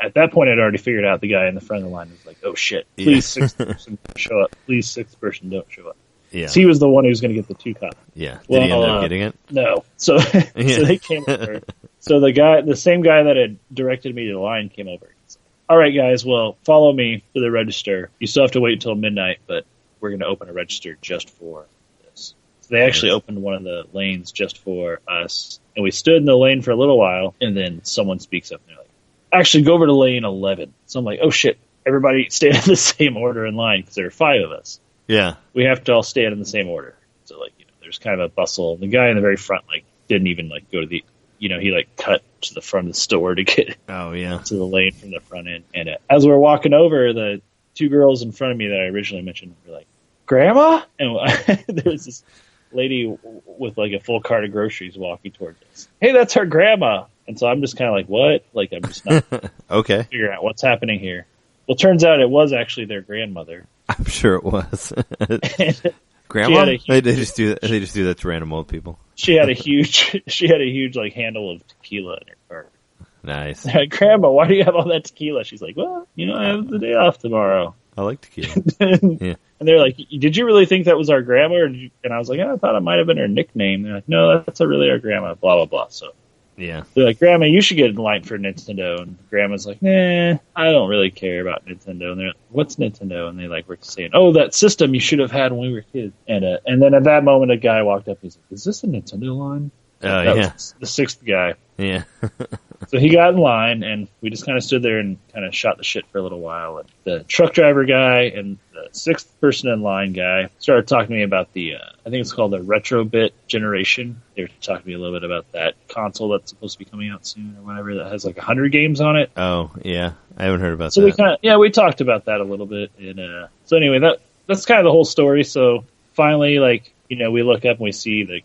at that point, I'd already figured out the guy in the front of the line was like, "Oh shit! Please, sixth person don't show up. Please, sixth person don't show up." Yeah. So he was the one who was going to get the 2 copy. Yeah. Did he end up getting it? No. So so they came over. So the same guy that had directed me to the line came over. He's like, "All right, guys, well, follow me to the register. You still have to wait until midnight, but we're going to open a register just for this." So they actually opened one of the lanes just for us, and we stood in the lane for a little while, and then someone speaks up, and they're like, "Actually, go over to lane 11." So I'm like, "Oh shit! Everybody stand in the same order in line because there are 5 of us. Yeah. We have to all stand in the same order." So like, there's kind of a bustle. The guy in the very front didn't even go to the, he cut to the front of the store to get to the lane from the front end. And as we're walking over, the 2 girls in front of me that I originally mentioned were like, "Grandma?" And there was this lady with a full cart of groceries walking towards us. "Hey, that's our grandma." And so I'm just kind of like, what? I'm just not okay. figuring out what's happening here. Well, turns out it was actually their grandmother. I'm sure it was. Grandma? They just do that. They just do that to random old people. She had a huge handle of tequila in her cart. Nice. Like, "Grandma, why do you have all that tequila?" She's like, "Well, I have the day off tomorrow." I like tequila. Yeah. And they're like, "Did you really think that was our grandma?" And I was like, "I thought it might have been her nickname." They're like, "No, that's really our grandma." Blah blah blah. So yeah, they're like, "Grandma, you should get in line for Nintendo." And Grandma's like, "Nah, I don't really care about Nintendo." And they're like, "What's Nintendo?" And they were saying, "Oh, that system you should have had when we were kids." And then at that moment, a guy walked up. He's like, "Is this a Nintendo line?" That was the 6th guy. Yeah. So he got in line, and we just kind of stood there and kind of shot the shit for a little while. And the truck driver guy and the 6th person in line guy started talking to me about the, I think it's called the Retrobit generation. They were talking to me a little bit about that console that's supposed to be coming out soon or whatever that has 100 games on it. Oh, yeah. I haven't heard about that. So we talked about that a little bit. And so anyway, that's kind of the whole story. So finally, we look up and we see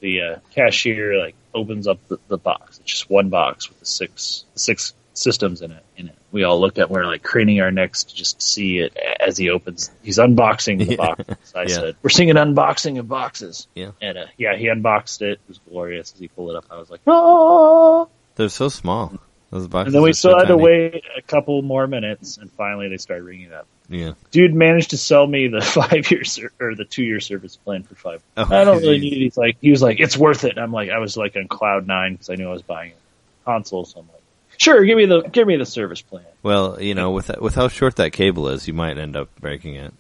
the cashier opens up the box. It's just one box with the six systems in it. We all look at, we're craning our necks to just see it as he opens. He's unboxing the box. So I said, "We're seeing an unboxing of boxes." Yeah. And he unboxed it. It was glorious as he pulled it up. I was like, "Oh!" They're so small. Those boxes. And then we still so had tiny. to wait a couple more minutes, and finally they started ringing up. Yeah. Dude managed to sell me the 5-year or the 2-year service plan for $5. Oh, I don't really need it. He was like, "It's worth it." And I was on cloud 9 because I knew I was buying a console. So I'm like, "Sure, give me the service plan." Well, with how short that cable is, you might end up breaking it.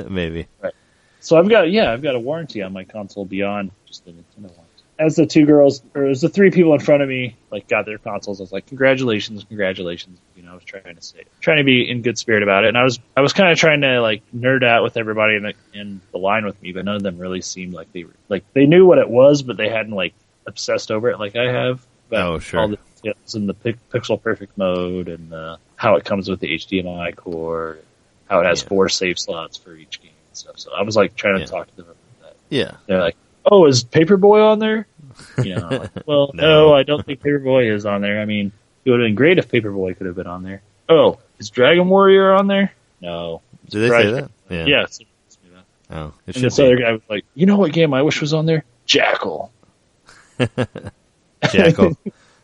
Maybe. Right. So I've got a warranty on my console beyond just the Nintendo one. As the 2 girls, or as the 3 people in front of me, got their consoles, I was like, "Congratulations, congratulations." I was trying to be in good spirit about it. And I was kind of trying to nerd out with everybody in the line with me, but none of them really seemed like they were, they knew what it was, but they hadn't obsessed over it like I have. Oh, sure. All the details in the pixel perfect mode and how it comes with the HDMI cord, how it has 4 save slots for each game and stuff. So I was trying to talk to them about that. Yeah. They're like, "Oh, is Paperboy on there?" I'm like, "Well, no, I don't think Paperboy is on there. I mean, it would have been great if Paperboy could have been on there." "Oh, is Dragon Warrior on there?" "No." Did they say that? Yeah. Yeah. Oh, it and this other guy was like, "You know what game I wish was on there? Jackal." Jackal.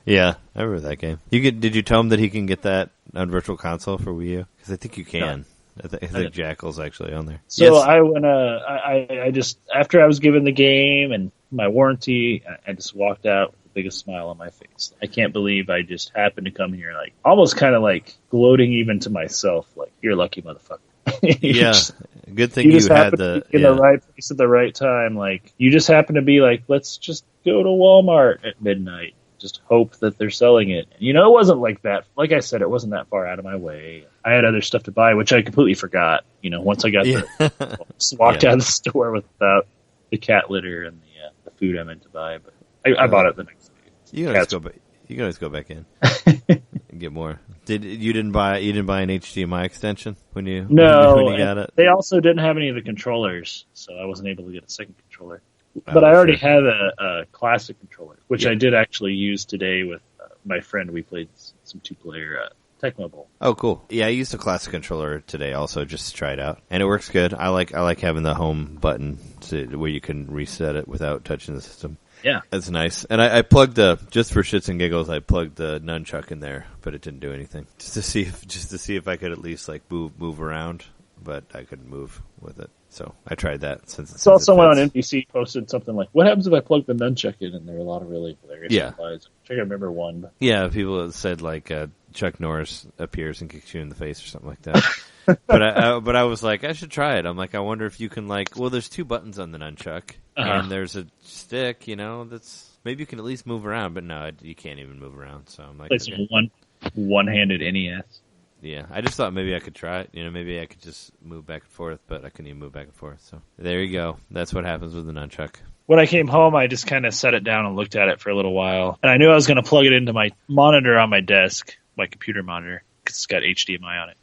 Yeah, I remember that game. Did you tell him that he can get that on Virtual Console for Wii U? Because I think you can. I think Jackal's actually on there. So yes. I just, after I was given the game and my warranty, I just walked out with the biggest smile on my face. I can't believe I just happened to come here, almost kind of gloating even to myself, "You're a lucky motherfucker." Yeah, good thing you had the right place at the right time. You just happen to be "Let's just go to Walmart at midnight. Just hope that they're selling it." It wasn't like that. Like I said, it wasn't that far out of my way. I had other stuff to buy, which I completely forgot. Once I got just walked out of the store without the cat litter and the food I meant to buy. But I bought it the next day. You can always go back in and get more. You didn't buy an HDMI extension when you got it? They also didn't have any of the controllers, so I wasn't able to get a second controller. But I already had a classic controller, which I did actually use today with my friend. We played some 2-player Tecmo Bowl. Oh, cool. Yeah, I used a classic controller today also just to try it out. And it works good. I like having the home button where you can reset it without touching the system. Yeah. That's nice. And I plugged just for shits and giggles, I plugged the nunchuck in there, but it didn't do anything. Just to see if I could at least like move around, but I couldn't move with it. So I tried that since I saw someone on NBC posted something like, "What happens if I plug the nunchuck in?" And there were a lot of really hilarious replies. I think I remember one. Yeah, people said like Chuck Norris appears and kicks you in the face or something like that. but I was like, I should try it. I'm like, I wonder if you can like. Well, there's 2 buttons on the nunchuck, and there's a stick. You know, that's maybe you can at least move around. But no, you can't even move around. So I'm like, it's one-handed NES. Yeah, I just thought maybe I could try it. You know, maybe I could just move back and forth, but I couldn't even move back and forth. So there you go. That's what happens with the nunchuck. When I came home, I just kind of set it down and looked at it for a little while. And I knew I was going to plug it into my monitor on my desk, my computer monitor, because it's got HDMI on it.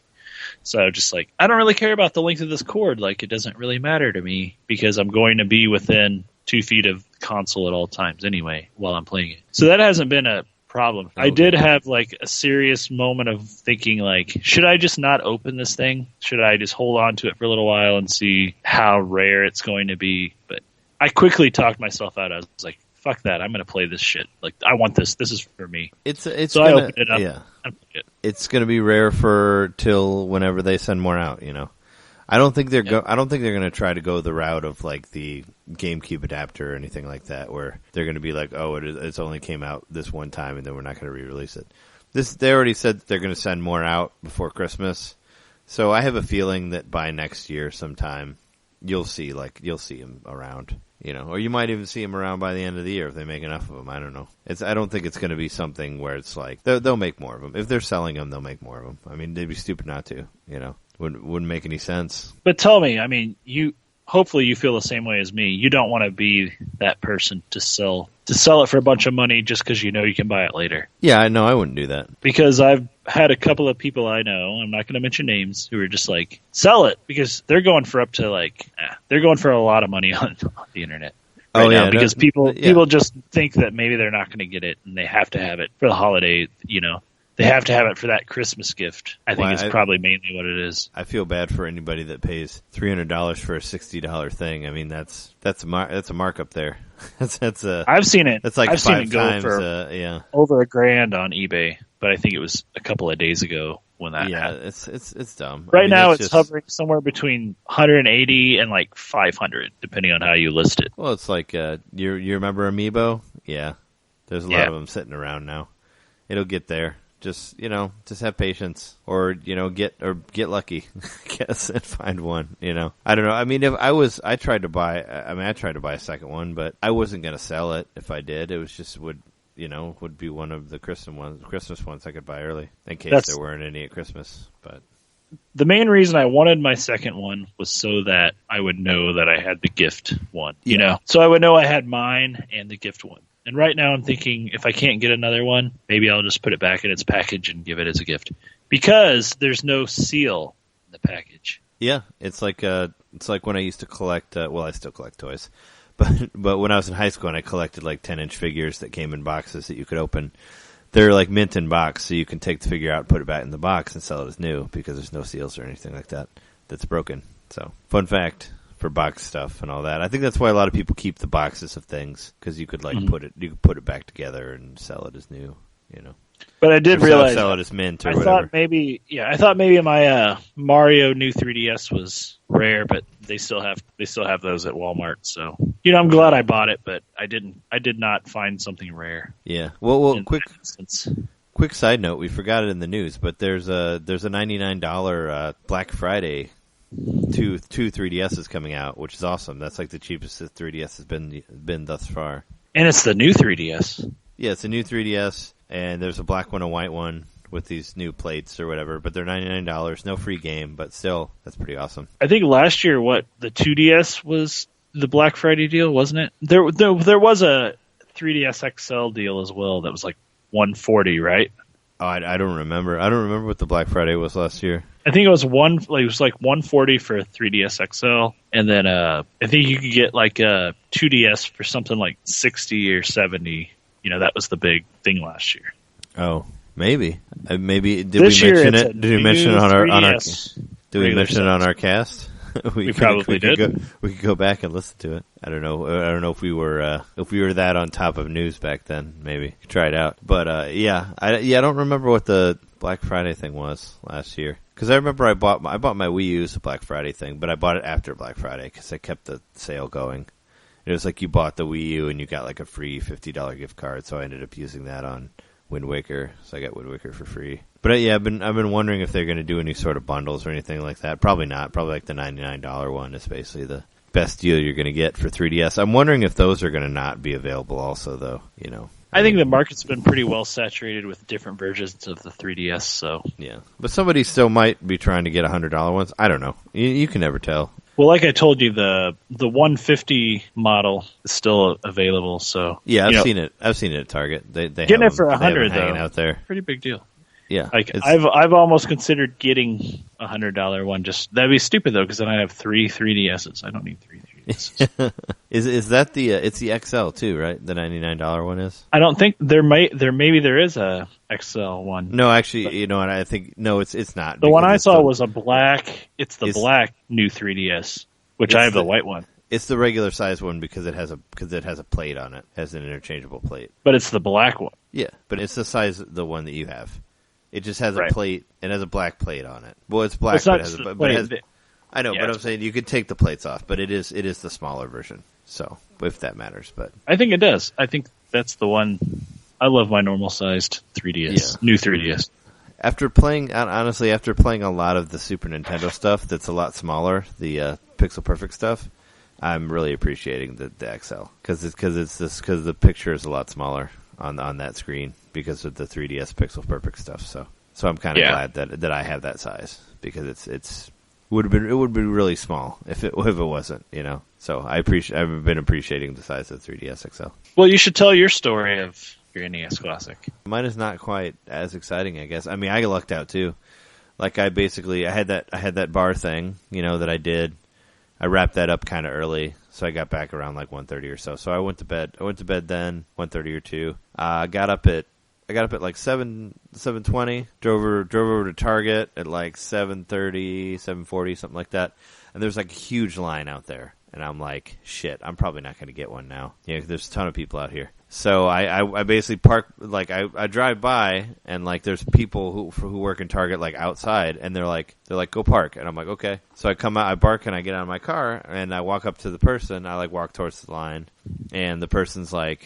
So I was just like, I don't really care about the length of this cord. Like, it doesn't really matter to me because I'm going to be within 2 feet of the console at all times anyway while I'm playing it. So that hasn't been a problem. I did have like a serious moment of thinking like, should I just not open this thing? Should I just hold on to it for a little while and see how rare it's going to be? But I quickly talked myself out. I was like, fuck that. I'm going to play this shit. Like, I want this. This is for me. So I opened it up. Yeah. It's going to be rare for till whenever they send more out, you know. I don't think they're going to try to go the route of like the GameCube adapter or anything like that, where they're going to be like, oh, it's only came out this one time, and then we're not going to re-release it. They already said that they're going to send more out before Christmas, so I have a feeling that by next year sometime you'll see them around, you know, or you might even see them around by the end of the year if they make enough of them. I don't know. I don't think it's going to be something where it's like they'll make more of them. If they're selling them, they'll make more of them. I mean, they'd be stupid not to, you know. Wouldn't make any sense. But tell me, I mean, hopefully you feel the same way as me. You don't want to be that person to sell it for a bunch of money just because you know you can buy it later. Yeah, I know. I wouldn't do that. Because I've had a couple of people I know, I'm not going to mention names, who are just like, sell it, because they're going for they're going for a lot of money on the internet. Now, because people just think that maybe they're not going to get it and they have to have it for the holiday, you know. They have to have it for that Christmas gift. I think it's probably mainly what it is. I feel bad for anybody that pays $300 for a $60 thing. I mean, that's a markup there. I've seen it. That's like I've 5 seen it go times. for over $1,000 on eBay, but I think it was a couple of days ago when that happened. It's dumb. Right now, it's hovering somewhere between 180 and like 500, depending on how you list it. Well, it's like you remember Amiibo? Yeah, there's a lot of them sitting around now. It'll get there. Just have patience, or get lucky, I guess, and find one. I don't know. I mean, I tried to buy a second one, but I wasn't gonna sell it. If I did, it was just would be one of the Christmas ones I could buy early in case there weren't any at Christmas. But the main reason I wanted my second one was so that I would know that I had the gift one. So I would know I had mine and the gift one. And right now I'm thinking if I can't get another one, maybe I'll just put it back in its package and give it as a gift. Because there's no seal in the package. Yeah, it's like when I used to collect, I still collect toys. But when I was in high school and I collected like 10-inch figures that came in boxes that you could open, they're like mint in box, so you can take the figure out and put it back in the box and sell it as new because there's no seals or anything like that that's broken. So, fun fact. For box stuff and all that. I think that's why a lot of people keep the boxes of things, because you could put it back together and sell it as new, But I did realize sell it as mint or I whatever. I thought maybe my Mario new 3DS was rare, but they still have those at Walmart. So I'm glad I bought it, but I did not find something rare. Yeah. Well, quick side note, we forgot it in the news, but there's a $99 Black Friday. Two 3DSs coming out, which is awesome. That's like the cheapest the 3DS has been thus far. And it's the new 3DS. Yeah, it's a new 3DS, and there's a black one, a white one with these new plates or whatever. But they're $99, no free game, but still, that's pretty awesome. I think last year, the 2DS was the Black Friday deal, wasn't it? There was a 3DS XL deal as well that was like $140, right? Oh, I don't remember. I don't remember what the Black Friday was last year. I think it was like $140 for a 3DS XL, and then I think you could get like a 2DS for something like $60 or $70. That was the big thing last year. Oh, maybe did we mention it? Did we mention it on our? Did we mention it on our cast? we probably did. We could go back and listen to it. I don't know if we were that on top of news back then. Maybe try it out. But I don't remember what the Black Friday thing was last year. Because I remember I bought my Wii U as a Black Friday thing, but I bought it after Black Friday because I kept the sale going. It was like you bought the Wii U and you got like a free $50 gift card, so I ended up using that on Wind Waker. So I got Wind Waker for free. But I've been wondering if they're going to do any sort of bundles or anything like that. Probably not. Probably like the $99 one is basically the best deal you're going to get for 3DS. I'm wondering if those are going to not be available also, though. I think the market's been pretty well saturated with different versions of the 3DS. So yeah, but somebody still might be trying to get $100 ones. I don't know. You can never tell. Well, like I told you, the 150 model is still available. So yeah, I've seen it. I've seen it at Target. They getting it for $100 hanging though. Out there. Pretty big deal. Yeah, like I've almost considered getting $100 one. Just that'd be stupid though, because then I have 3 3DSs. I don't need 3 3DSs. Is that the it's the XL too, right? The $99 one is. I don't think there is a XL one. No, actually, you know what? I think no, it's not. The one I saw was a black. It's the black new 3DS, which I have the white one. It's the regular size one because it has a plate on it, has an interchangeable plate. But it's the black one. Yeah, but it's the size of the one that you have. It just has a plate. It has a black plate on it. Well, it's black, but it has. I know, but I'm saying you could take the plates off, but it is the smaller version. So, if that matters, but I think it does. I think that's the one. I love my normal sized 3DS, new 3DS. After playing a lot of the Super Nintendo stuff, that's a lot smaller, the Pixel Perfect stuff. I'm really appreciating the XL because the picture is a lot smaller on that screen because of the 3DS Pixel Perfect stuff. So I'm kind of glad that I have that size because it would be really small if it wasn't, So I've been appreciating the size of the 3DS XL. Well, you should tell your story of your NES Classic. Mine is not quite as exciting, I guess. I mean, I lucked out too. Like I had that bar thing, that I did. I wrapped that up kind of early, so I got back around like 1:30 or so. So I went to bed. Then 1:30 or 2. I got up at like 7:20. Drove over to Target at like 7:30, 7:40, something like that. And there's like a huge line out there, and I'm like, shit, I'm probably not going to get one now. Yeah, there's a ton of people out here. So I basically park, like I drive by and like there's people who work in Target like outside and they're like go park, and I'm like okay. So I come out, I bark, and I get out of my car and I walk up to the person. I like walk towards the line, and the person's like,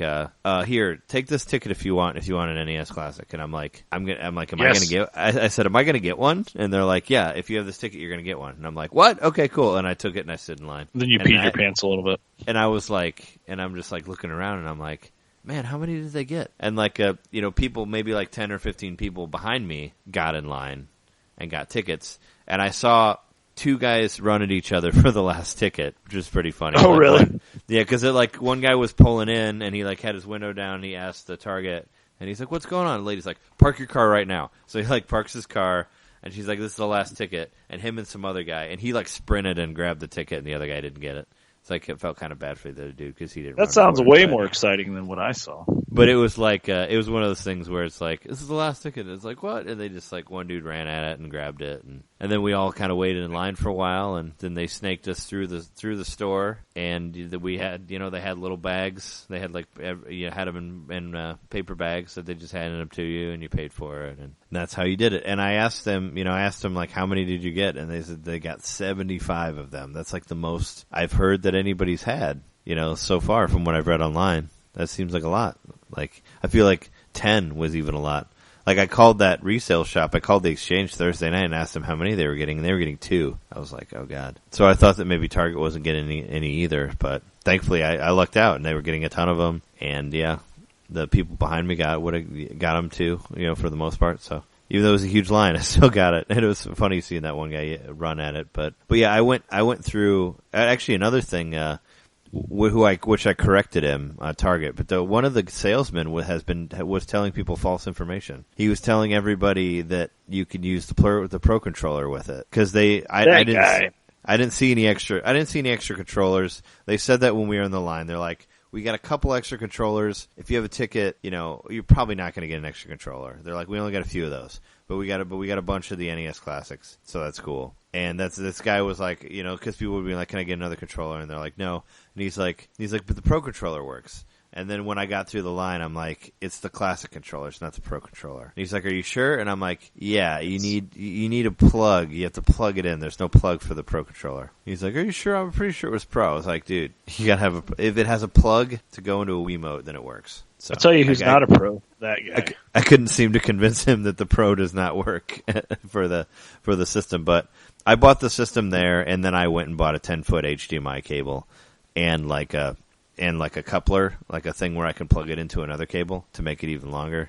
here, take this ticket if you want an NES Classic. And I'm like, am I gonna get? I said, am I gonna get one? And they're like, yeah, if you have this ticket, you're gonna get one. And I'm like, what? Okay, cool. And I took it and I stood in line. Then you peed your pants a little bit. And I was like, and I'm just like looking around, and I'm like, man, how many did they get? And like, people, maybe like 10 or 15 people behind me got in line and got tickets. And I saw 2 guys run at each other for the last ticket, which is pretty funny. Oh, really? Yeah, because one guy was pulling in and he like had his window down and he asked the Target and he's like, what's going on? The lady's like, park your car right now. So he like parks his car and she's like, this is the last ticket. And him and some other guy, and he like sprinted and grabbed the ticket and the other guy didn't get it. It's like it felt kind of bad for the other dude because he didn't. That sounds way more exciting than what I saw. But it was like it was one of those things where it's like, this is the last ticket. It's like, what? And they just like one dude ran at it and grabbed it, and then we all kind of waited in line for a while, and then they snaked us through the store, and we had they had little bags. They had like you had them in paper bags that they just handed them to you, and you paid for it, and that's how you did it. And I asked them, like, how many did you get? And they said they got 75 of them. That's like the most I've heard that anybody's had, so far from what I've read online. That seems like a lot. Like, I feel like 10 was even a lot. Like, I called that resale shop, I called the exchange Thursday night and asked them how many they were getting, and they were getting 2. I was like, oh god. So I thought that maybe Target wasn't getting any either, but thankfully I lucked out and they were getting a ton of them, and yeah, the people behind me got them too, for the most part, so. Even though it was a huge line, I still got it. And it was funny seeing that one guy run at it. But yeah, I went through, actually another thing, which I corrected him, Target. But one of the salesmen was telling people false information. He was telling everybody that you could use the Pro controller with it. Cause I didn't see any extra controllers. They said that when we were in the line. They're like, we got a couple extra controllers. If you have a ticket, you're probably not going to get an extra controller. They're like, we only got a few of those, but we got a bunch of the NES classics, so that's cool. And this guy was like, because people would be like, can I get another controller? And they're like, no. And he's like, but the Pro controller works. And then when I got through the line, I'm like, it's the classic controller, it's not the Pro controller. And he's like, are you sure? And I'm like, yeah, you need a plug. You have to plug it in. There's no plug for the Pro controller. He's like, are you sure? I'm pretty sure it was Pro. I was like, dude, you gotta have if it has a plug to go into a Wiimote, then it works. So, I'll tell you who's not a pro, that guy. I couldn't seem to convince him that the Pro does not work for the system, but I bought the system there, and then I went and bought a 10-foot HDMI cable and like a coupler, like a thing where I can plug it into another cable to make it even longer.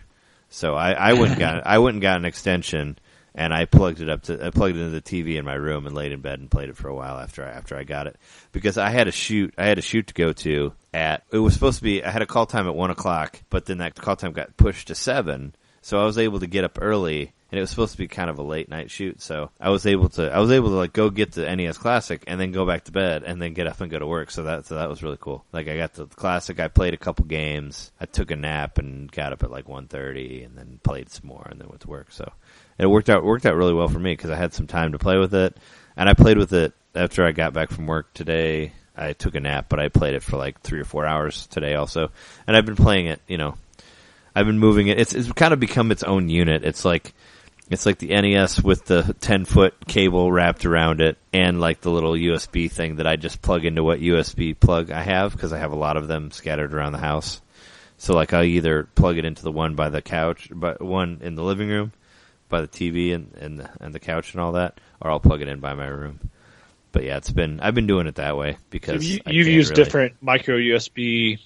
So I went and got an extension, and I plugged it into the TV in my room and laid in bed and played it for a while after I got it, because I had a shoot to go to it was supposed to be, I had a call time at 1:00, but then that call time got pushed to 7, so I was able to get up early. And it was supposed to be kind of a late night shoot, so I was able to like go get the NES Classic and then go back to bed and then get up and go to work. So that was really cool. Like, I got the Classic, I played a couple games, I took a nap and got up at like 1:30 and then played some more and then went to work. So it worked out really well for me because I had some time to play with it, and I played with it after I got back from work today. I took a nap, but I played it for like 3 or 4 hours today also, and I've been playing it. I've been moving it. It's kind of become its own unit. It's like the NES with the 10-foot cable wrapped around it and like the little USB thing that I just plug into what USB plug I have, because I have a lot of them scattered around the house. So like I either plug it into the one by the couch, but one in the living room by the TV and the couch and all that, or I'll plug it in by my room. But yeah, I've been doing it that way because you've used different micro USB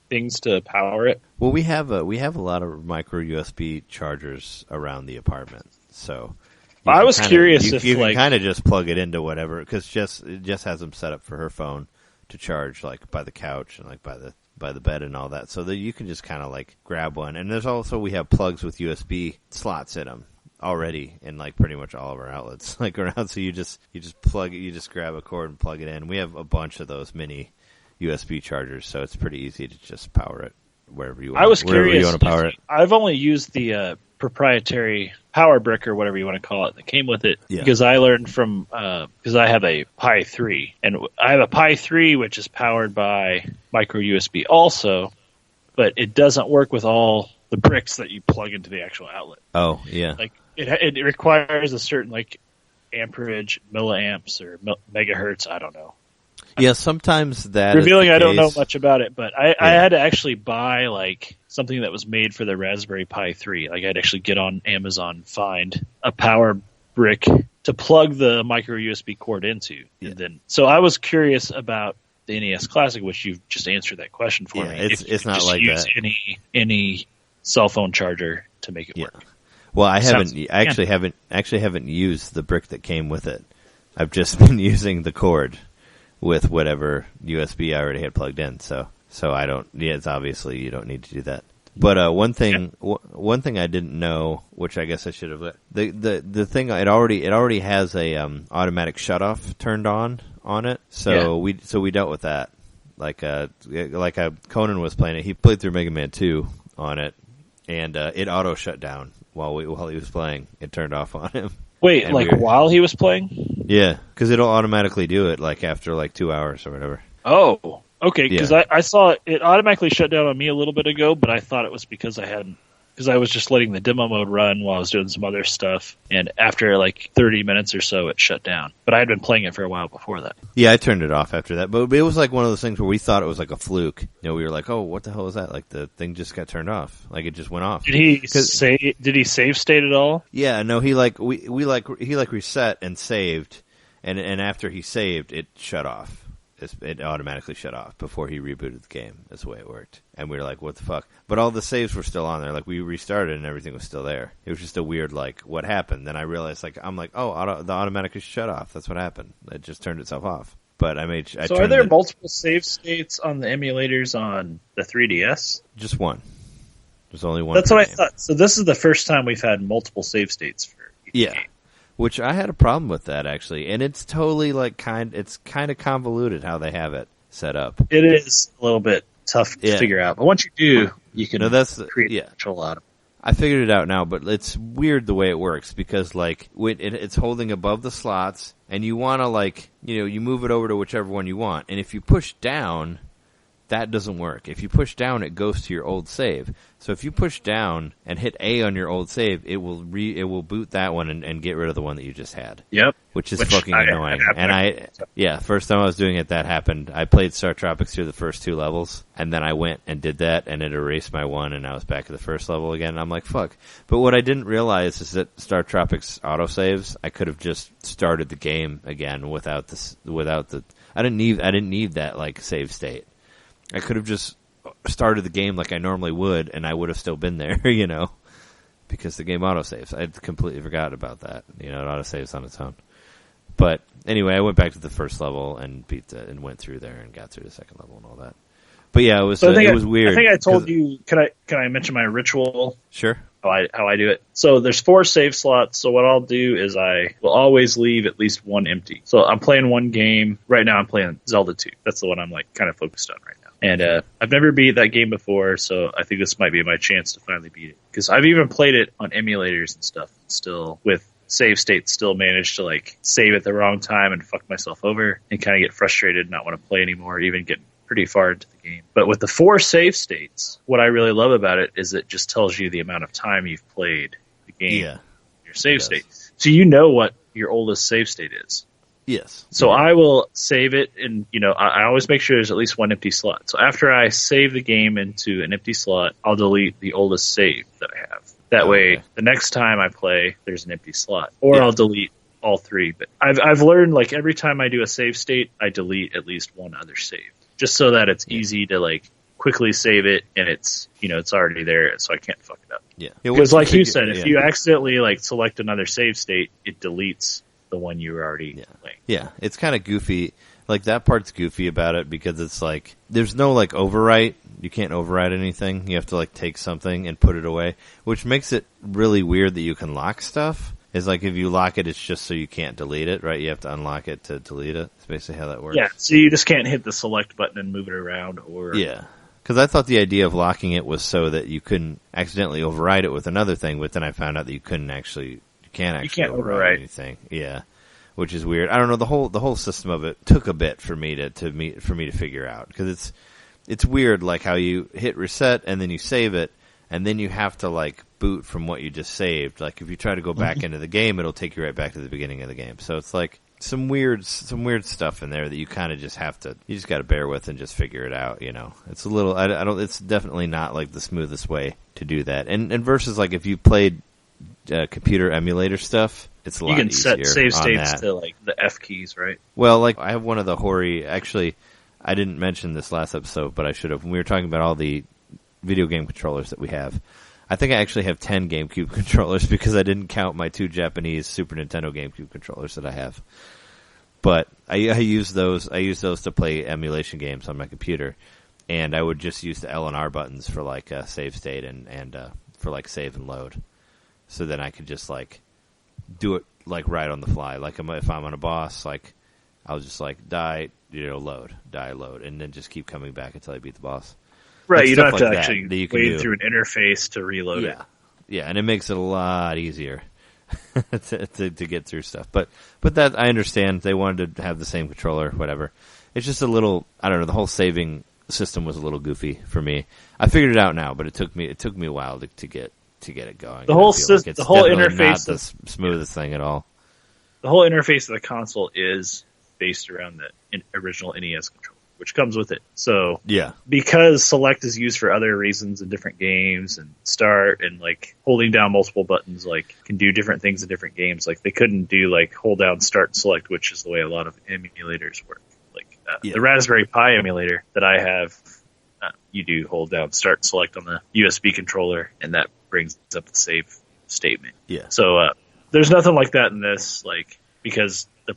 things to power it. Well, we have a lot of micro USB chargers around the apartment. So I was curious if you can kind of just plug it into whatever, because Jess has them set up for her phone to charge like by the couch and like by the bed and all that, so that you can just kind of like grab one. And there's also, we have plugs with USB slots in them already in like pretty much all of our outlets like around. So you just plug it, you just grab a cord and plug it in. We have a bunch of those mini USB chargers, so it's pretty easy to just power it wherever you want. I was curious. You want to power it. I've only used the proprietary power brick or whatever you want to call it that came with it, because I learned from because I have a Pi 3, and I have a Pi 3 which is powered by micro USB also, but it doesn't work with all the bricks that you plug into the actual outlet. Oh yeah, like it requires a certain like amperage, milliamps or megahertz. I don't know. Yeah, sometimes that revealing is the I don't know case. much about it, but I had to actually buy like something that was made for the Raspberry Pi 3. Like I'd actually get on Amazon, find a power brick to plug the micro USB cord into. Yeah. And then, so I was curious about the NES Classic, which you've just answered that question for me. It's not just like use that. Any cell phone charger to make it work. Well, I actually haven't used the brick that came with it. I've just been using the cord with whatever USB I already had plugged in. So I don't. Yeah, it's obviously you don't need to do that. But one thing I didn't know, which I guess I should have. The thing it already has a automatic shutoff turned on it. So we dealt with that. Like Conan was playing it. He played through Mega Man 2 on it, and it auto shut down while he was playing. It turned off on him. Wait, while he was playing? Yeah, because it'll automatically do it like after like 2 hours or whatever. Oh, okay. Because I saw it automatically shut down on me a little bit ago, but I thought it was because I was just letting the demo mode run while I was doing some other stuff, and after like 30 minutes or so, it shut down. But I had been playing it for a while before that. Yeah, I turned it off after that, but it was like one of those things where we thought it was like a fluke. We were like, "Oh, what the hell was that?" Like the thing just got turned off, like it just went off. Did he save state at all? Yeah, no, he reset and saved, and after he saved, it shut off. It automatically shut off before he rebooted the game. That's the way it worked. And we were like, what the fuck? But all the saves were still on there. Like, we restarted and everything was still there. It was just a weird, like, what happened? Then I realized, like, I'm like, oh, the automatic shut off. That's what happened. It just turned itself off. But So are there multiple save states on the emulators on the 3DS? Just one. There's only one. That's what I thought. So this is the first time we've had multiple save states for each game. Which I had a problem with that, actually. And it's totally, like, it's kind of convoluted how they have it set up. It is a little bit tough to figure out. But once you do, you can create control out of it. I figured it out now, but it's weird the way it works because, like, it's holding above the slots, and you want to, like, you move it over to whichever one you want. And if you push down, that doesn't work. If you push down, it goes to your old save. So if you push down and hit A on your old save, it will boot that one and get rid of the one that you just had. Yep. Which is fucking annoying. First time I was doing it, that happened. I played Star Tropics through the first 2 levels, and then I went and did that, and it erased my one, and I was back at the first level again. And I'm like, fuck. But what I didn't realize is that Star Tropics autosaves, I could have just started the game again without the. I didn't need that, like, save state. I could have just started the game like I normally would, and I would have still been there, because the game autosaves. I completely forgot about that. It autosaves on its own. But anyway, I went back to the first level and and went through there and got through the second level and all that. But yeah, it was weird. I think I told you. Can I mention my ritual? Sure. How I do it. So there's 4 save slots. So what I'll do is I will always leave at least one empty. So I'm playing one game right now. I'm playing Zelda 2. That's the one I'm like kind of focused on right now. And I've never beat that game before, so I think this might be my chance to finally beat it. Because I've even played it on emulators and stuff. Still with save states, still managed to like save at the wrong time and fuck myself over and kind of get frustrated, not want to play anymore, even get pretty far into the game. But with the 4 save states, what I really love about it is it just tells you the amount of time you've played the game, your save state. So you know what your oldest save state is. Yes. So I will save it, and I always make sure there's at least one empty slot. So after I save the game into an empty slot, I'll delete the oldest save that I have. That way, the next time I play, there's an empty slot. Or I'll delete all 3. But I've learned, like, every time I do a save state, I delete at least one other save. Just so that it's easy to, like, quickly save it, and it's, it's already there, so I can't fuck it up. Yeah. Because like you said, if you accidentally, like, select another save state, it deletes the one you were already playing. Yeah, it's kind of goofy. Like, that part's goofy about it because it's like, there's no, like, overwrite. You can't overwrite anything. You have to, like, take something and put it away, which makes it really weird that you can lock stuff. It's like, if you lock it, it's just so you can't delete it, right? You have to unlock it to delete it. That's basically how that works. Yeah, so you just can't hit the select button and move it around, or... Yeah. Because I thought the idea of locking it was so that you couldn't accidentally override it with another thing, but then I found out that you can't actually override anything. Yeah, which is weird. I don't know, the whole system of it took a bit for me to figure out, because it's weird, like how you hit reset and then you save it, and then you have to like boot from what you just saved. Like if you try to go back into the game, it'll take you right back to the beginning of the game. So it's like some weird stuff in there that you kind of just got to bear with and just figure it out. It's a little, it's definitely not like the smoothest way to do that. And versus like if you played computer emulator stuff, it's a lot easier. You can set save states to like the F keys, right? Well, like I have one of the Hori. Actually, I didn't mention this last episode, but I should have. When we were talking about all the video game controllers that we have, I think I actually have 10 GameCube controllers because I didn't count my 2 Japanese Super Nintendo GameCube controllers that I have. But I use those. I use those to play emulation games on my computer, and I would just use the L and R buttons for like save state and for like save and load. So then I could just like do it like right on the fly. Like if I'm on a boss, like I'll just like die, load, and then just keep coming back until I beat the boss. Right, like you don't have to like actually wade through an interface to reload it. Yeah, and it makes it a lot easier to get through stuff. But that I understand. They wanted to have the same controller, whatever. It's just a little, I don't know, the whole saving system was a little goofy for me. I figured it out now, but it took me a while to get it going. The whole system, the whole interface, not the smoothest thing at all. The whole interface of the console is based around the original NES controller, which comes with it. So yeah, because select is used for other reasons in different games, and start and like holding down multiple buttons like can do different things in different games. Like they couldn't do like hold down start and select, which is the way a lot of emulators work. Like the Raspberry Pi emulator that I have, you do hold down start and select on the USB controller, and that brings up the save statement. Yeah. So there's nothing like that in this, like because the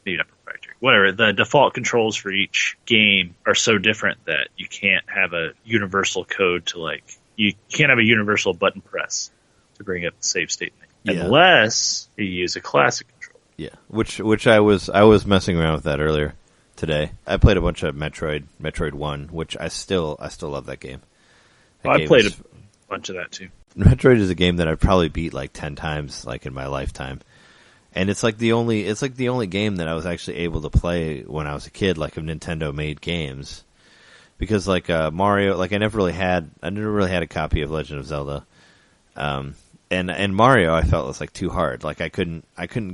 the default controls for each game are so different that you can't have a universal code to like you can't have a universal button press to bring up the save statement unless you use a classic controller. Yeah, which I was messing around with that earlier today. I played a bunch of Metroid 1, which I still love that game. I played a bunch of that too. Metroid is a game that I've probably beat like 10 times, like in my lifetime. And it's like the only game that I was actually able to play when I was a kid, like of Nintendo made games. Because like Mario, like I never really had a copy of Legend of Zelda. And Mario I felt was like too hard. Like I couldn't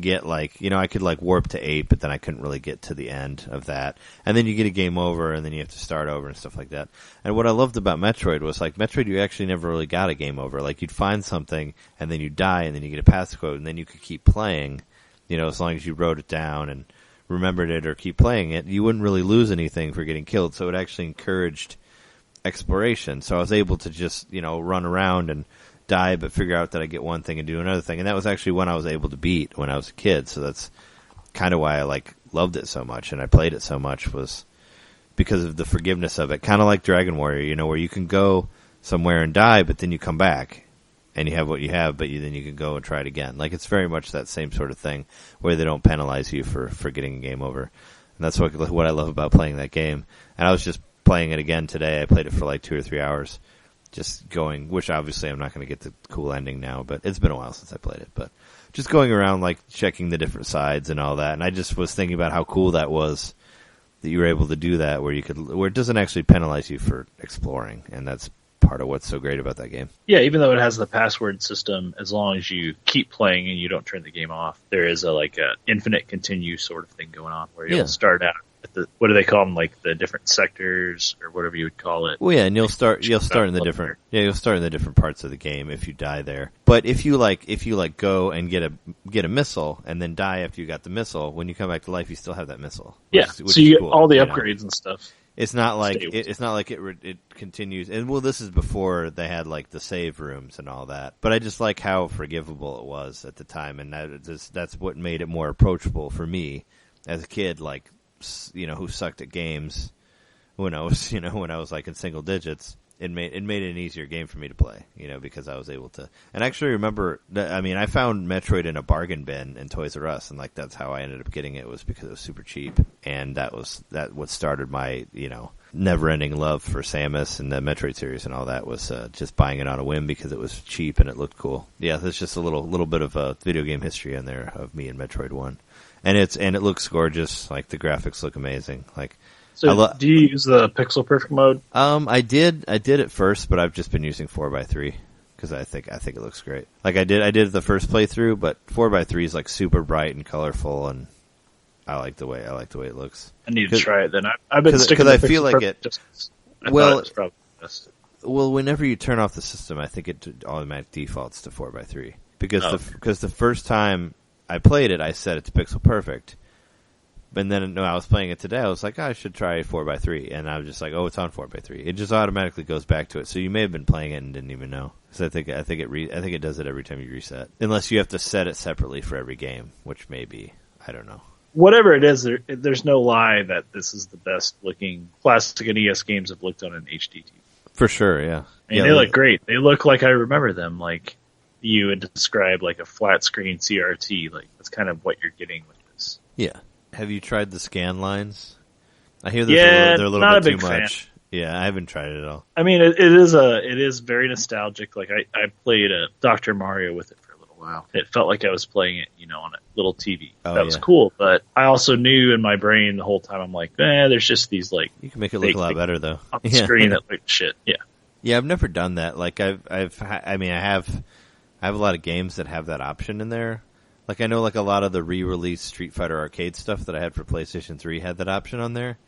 get like, I could like warp to 8, but then I couldn't really get to the end of that. And then you get a game over and then you have to start over and stuff like that. And what I loved about Metroid was like Metroid you actually never really got a game over. Like you'd find something and then you die and then you get a passcode and then you could keep playing, as long as you wrote it down and remembered it or keep playing it. You wouldn't really lose anything for getting killed. So it actually encouraged exploration. So I was able to just, run around and die, but figure out that I get one thing and do another thing. And that was actually when I was able to beat when I was a kid. So that's kind of why I like loved it so much and I played it so much, was because of the forgiveness of it. Kind of like Dragon Warrior, where you can go somewhere and die, but then you come back and you have what you have, but then you can go and try it again. Like it's very much that same sort of thing where they don't penalize you for getting a game over. And that's what I love about playing that game. And I was just playing it again today. I played it for like 2 or 3 hours. Just going, which obviously I'm not going to get the cool ending now, but it's been a while since I played it. But just going around, like, checking the different sides and all that. And I just was thinking about how cool that was, that you were able to do that, where it doesn't actually penalize you for exploring. And that's part of what's so great about that game. Yeah, even though it has the password system, as long as you keep playing and you don't turn the game off, there is a infinite continue sort of thing going on, where you'll start out at what do they call them, like the different sectors or whatever you would call it. Well, yeah, and you'll start in the different parts of the game if you die there. But if you go and get a missile and then die after you got the missile, when you come back to life, you still have that missile. Which so you get all the upgrades and stuff. It's not like it continues. And well, this is before they had like the save rooms and all that. But I just like how forgivable it was at the time, and that's what made it more approachable for me as a kid. Like, who sucked at games when I was like in single digits. It made it an easier game for me to play, because I was able to. And I actually remember, I found Metroid in a bargain bin in Toys R Us, and like that's how I ended up getting it, was because it was super cheap. And that what started my, never-ending love for Samus and the Metroid series and all that, was just buying it on a whim because it was cheap and it looked cool. Yeah, there's just a little bit of a video game history in there of me and Metroid 1. And it looks gorgeous. Like the graphics look amazing. Like, so do you use the pixel perfect mode? I did at first, but I've just been using 4x3 because I think it looks great. Like I did the first playthrough, but 4x3 is like super bright and colorful, and I like the way it looks. I need to try it then. I've been sticking to I feel like it. It was probably best. Well, whenever you turn off the system, I think it automatic defaults to 4x3 because the first time I played it, I set it to pixel perfect. But then, I was playing it today. I was like, I should try 4x3, and I was just like, it's on 4x3. It just automatically goes back to it. So you may have been playing it and didn't even know. So I think it does it every time you reset, unless you have to set it separately for every game, which may be, I don't know. Whatever it is, there's no lie that this is the best looking classic NES games I've looked on an HD TV. For sure, yeah. They look great. They look like I remember them. Like you would describe like a flat screen CRT. Like that's kind of what you're getting with this. Yeah. Have you tried the scan lines? I hear they're a little bit too much. Fan. Yeah, I haven't tried it at all. I mean, it is very nostalgic. Like I played Dr. Mario with it for a little while. It felt like I was playing it, on a little TV. That was cool. But I also knew in my brain the whole time, I'm like, there's just these like you can make it look a lot better though on the screen that look shit. Yeah. Yeah, I've never done that. Like I have a lot of games that have that option in there. Like I know like a lot of the re-released Street Fighter arcade stuff that I had for PlayStation 3 had that option on there.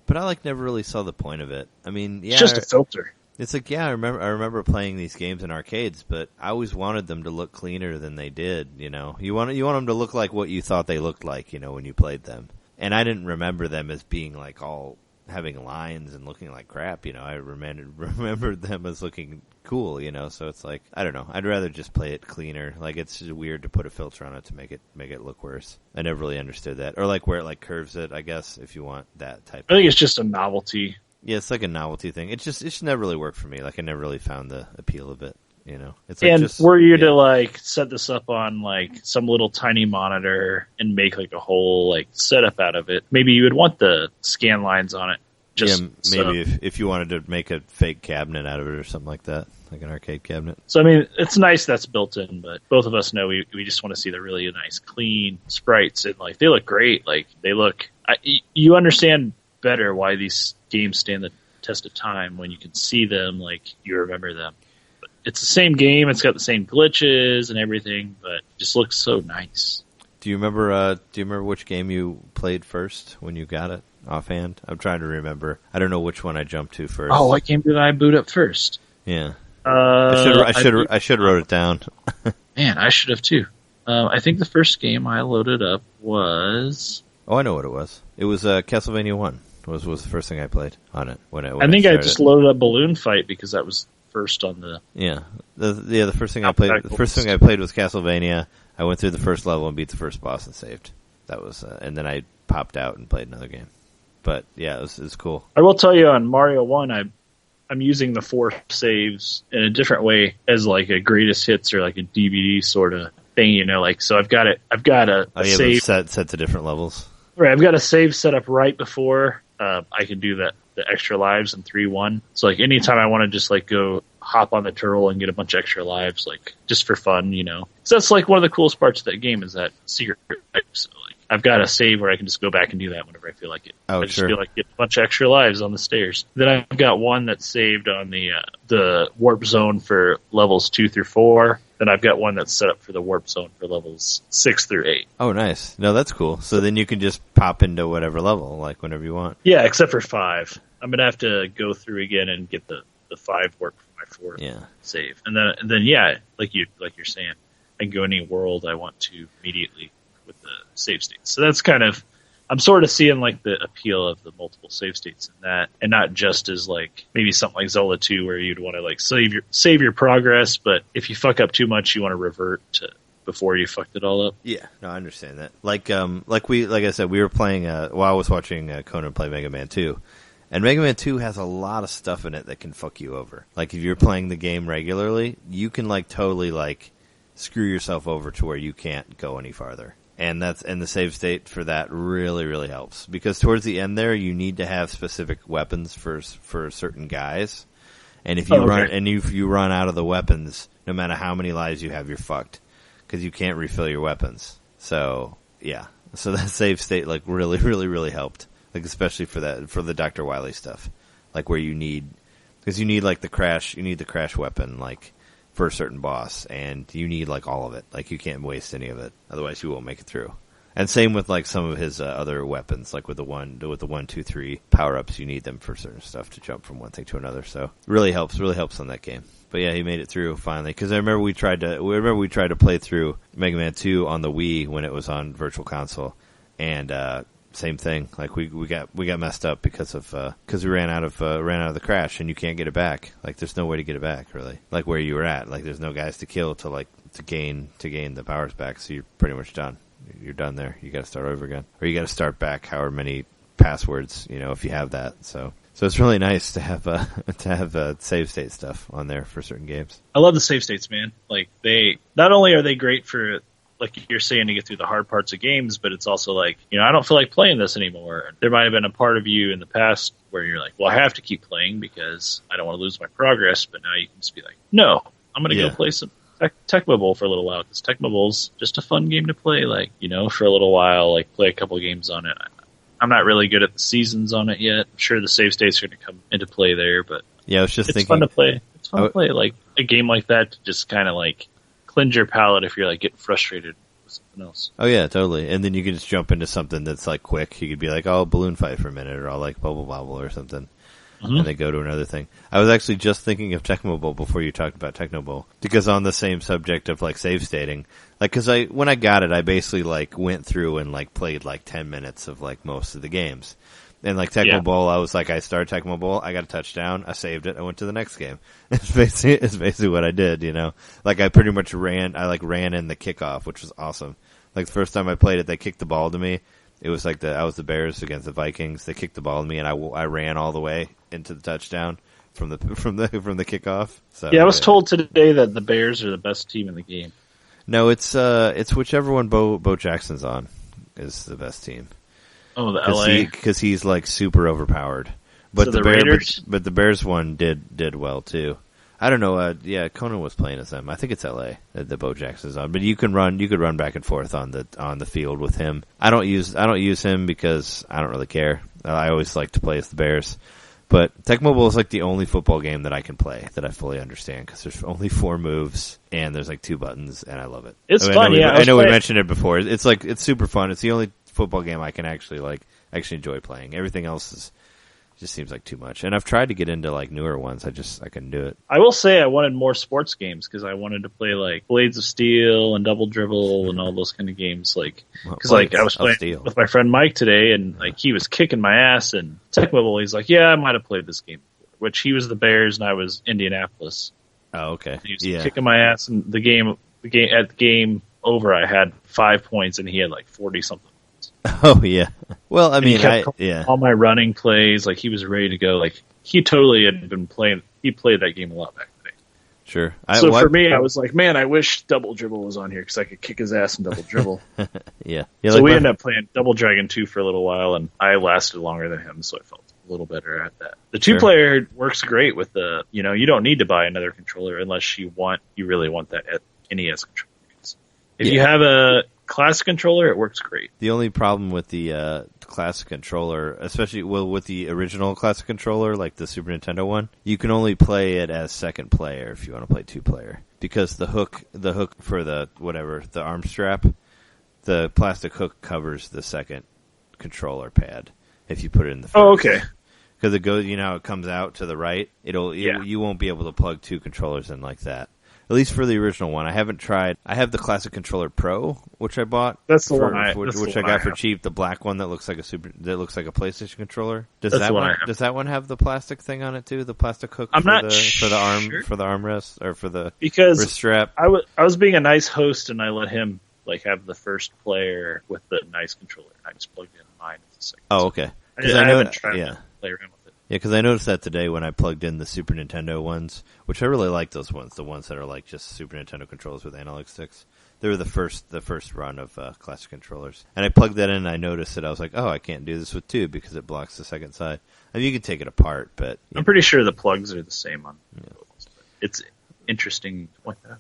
But I never really saw the point of it. I mean, yeah, it's just a filter. It's like, yeah, I remember playing these games in arcades, but I always wanted them to look cleaner than they did, You want them to look like what you thought they looked like, when you played them. And I didn't remember them as being like all having lines and looking like crap, I remembered them as looking cool, so it's like, I don't know, I'd rather just play it cleaner. Like it's just weird to put a filter on it to make it look worse. I never really understood that. Or like where it like curves it, I guess, if you want that type. I think it's just a novelty. Yeah, it's like a novelty thing. It just never really worked for me. Like I never really found the appeal of it. You know, it's like and were you to like set this up on like some little tiny monitor and make like a whole like setup out of it, maybe you would want the scan lines on it. Just maybe if you wanted to make a fake cabinet out of it or something like that, like an arcade cabinet. So I mean, it's nice that's built in, but both of us know we just want to see the really nice, clean sprites, and like they look great. Like they look, you understand better why these games stand the test of time when you can see them, like you remember them. But it's the same game, it's got the same glitches and everything, but it just looks so nice. Do you remember which game you played first when you got it offhand? I'm trying to remember. I don't know which one I jumped to first. Oh, what game did I boot up first? Yeah. I should wrote it down. Man, I should have too. I think the first game I loaded up was... Oh, I know what it was. It was Castlevania 1. Was the first thing I played on it. When I think I just loaded up Balloon Fight because that was first on the... Yeah. The first thing I played. The first thing I played was Castlevania. I went through the first level and beat the first boss and saved. That was, and then I popped out and played another game. But yeah, it was cool. I will tell you on Mario 1, I'm using the 4 saves in a different way as like a greatest hits or like a DVD sort of thing, you know, like, so I've got a save set to different levels. Right. I've got a save set up right before, I can do the extra lives in 3-1. So like anytime I want to just like go hop on the turtle and get a bunch of extra lives, like just for fun, you know, so that's like one of the coolest parts of that game is that secret. So like, I've got a save where I can just go back and do that whenever I feel like it. Oh, I just feel like get a bunch of extra lives on the stairs. Then I've got one that's saved on the warp zone for levels 2 through 4. Then I've got one that's set up for the warp zone for levels 6 through 8. Oh, nice. No, that's cool. So then you can just pop into whatever level, like whenever you want. Yeah, except for 5. I'm gonna have to go through again and get the 5 work for my 4th save, and then yeah, like you're saying, I can go any world I want to immediately with the save states. So that's kind of, I'm sort of seeing like the appeal of the multiple save states in that, and not just as like maybe something like Zelda 2 where you'd want to like save your progress, but if you fuck up too much, you want to revert to before you fucked it all up. Yeah, no, I understand that. Like I said, we were playing while I was watching Conan play Mega Man 2. And Mega Man 2 has a lot of stuff in it that can fuck you over. Like, if you're playing the game regularly, you can, like, totally, like, screw yourself over to where you can't go any farther. And the save state for that really, really helps. Because towards the end there, you need to have specific weapons for certain guys. And if you run out of the weapons, no matter how many lives you have, you're fucked. Because you can't refill your weapons. So, yeah. So that save state, like, really, really, really helped. Like, especially for the Dr. Wily stuff. Like, where you need like the crash weapon, like, for a certain boss, and you need, like, all of it. Like, you can't waste any of it. Otherwise you won't make it through. And same with, like, some of his other weapons, like with the 1, 2, 3 power-ups, you need them for certain stuff to jump from one thing to another. So, really helps on that game. But yeah, he made it through finally. Because I remember we tried to play through Mega Man 2 on the Wii when it was on Virtual Console, and same thing. Like we got messed up because we ran out of the crash, and you can't get it back. Like there's no way to get it back really. Like where you were at. Like there's no guys to kill to gain the powers back. So you're pretty much done. You're done there. You got to start over again, or you got to start back however many passwords if you have that. So it's really nice to have save state stuff on there for certain games. I love the save states, man. Like they not only are they great for, like you're saying, to get through the hard parts of games, but it's also like, I don't feel like playing this anymore. There might have been a part of you in the past where you're like, well, I have to keep playing because I don't want to lose my progress, but now you can just be like, no, I'm going to go play some Tecmo Bowl for a little while, because Tecmo Bowl's just a fun game to play, like, for a little while, like play a couple games on it. I'm not really good at the seasons on it yet. I'm sure the save states are going to come into play there, but yeah, I was just thinking, fun to play. It's fun to play like a game like that to just kind of like cleanse your palate if you're like getting frustrated with something else. Oh yeah, totally. And then you can just jump into something that's like quick. You could be like, oh, balloon fight for a minute, or I'll like bubble bobble or something. Mm-hmm. And then go to another thing. I was actually just thinking of Tecmo Bowl before you talked about Tecmo Bowl, because on the same subject of like save stating, like, cause when I got it, I basically like went through and like played like 10 minutes of like most of the games. And like Tecmo Bowl, I was like, I started Tecmo Bowl, I got a touchdown, I saved it, I went to the next game. It's basically what I did, Like I pretty much ran in the kickoff, which was awesome. Like the first time I played it, they kicked the ball to me. It was like I was the Bears against the Vikings. They kicked the ball to me, and I ran all the way into the touchdown from the kickoff. So yeah, I was told today that the Bears are the best team in the game. No, it's whichever one Bo Jackson's on is the best team. Oh, the LA, because he's like super overpowered. But so the Raiders? but the Bears one did well too. I don't know. Conan was playing as them. I think it's LA that the Bo Jackson's on. But you could run back and forth on the field with him. I don't use him because I don't really care. I always like to play as the Bears. But Tech Mobile is like the only football game that I can play that I fully understand because there's only 4 moves and there's like 2 buttons and I love it. It's fun. I know we mentioned it before. It's super fun. It's the only football game I can actually enjoy playing. Everything else just seems like too much. And I've tried to get into like newer ones. I couldn't do it. I will say I wanted more sports games because I wanted to play like Blades of Steel and Double Dribble and all those kind of games. Like, because I was playing with my friend Mike today and like he was kicking my ass and Tech Mobile. He's like, yeah, I might have played this game before, which he was the Bears and I was Indianapolis. Oh, okay. He was kicking my ass and the game over. I had 5 points and he had like 40 something. Oh yeah. Well, I mean, all my running plays, like he was ready to go. Like he totally had been playing. He played that game a lot back then. Sure. For me, I was like, man, I wish Double Dribble was on here because I could kick his ass in Double Dribble. Yeah. So we ended up playing Double Dragon 2 for a little while, and I lasted longer than him, so I felt a little better at that. The 2-player works great with the. You don't need to buy another controller unless you really want that NES controller. If you have a classic controller, it works great. The only problem with the classic controller, especially with the original classic controller, like the Super Nintendo one, you can only play it as second player if you want to play 2-player. Because the hook for the arm strap, the plastic hook covers the second controller pad if you put it in the first. Oh, okay. Because it goes, it comes out to the right. You won't be able to plug 2 controllers in like that. At least for the original one. I haven't tried. I have the Classic Controller Pro, which I bought. That's the one which I got for cheap. The black one that looks like a PlayStation controller. Does that one have the plastic thing on it too? The plastic hook for the armrest or for the wrist strap? I was being a nice host and I let him have the first player with the nice controller. I just plugged in mine as a second. Oh, okay. I haven't tried to play around with it. Yeah, because I noticed that today when I plugged in the Super Nintendo ones, which I really like those ones, the ones that are like just Super Nintendo controllers with analog sticks. They were the first run of classic controllers. And I plugged that in and I noticed that I was like, oh, I can't do this with 2 because it blocks the second side. I mean, you can take it apart, but... I'm pretty sure the plugs are the same on both. It's interesting to point that out.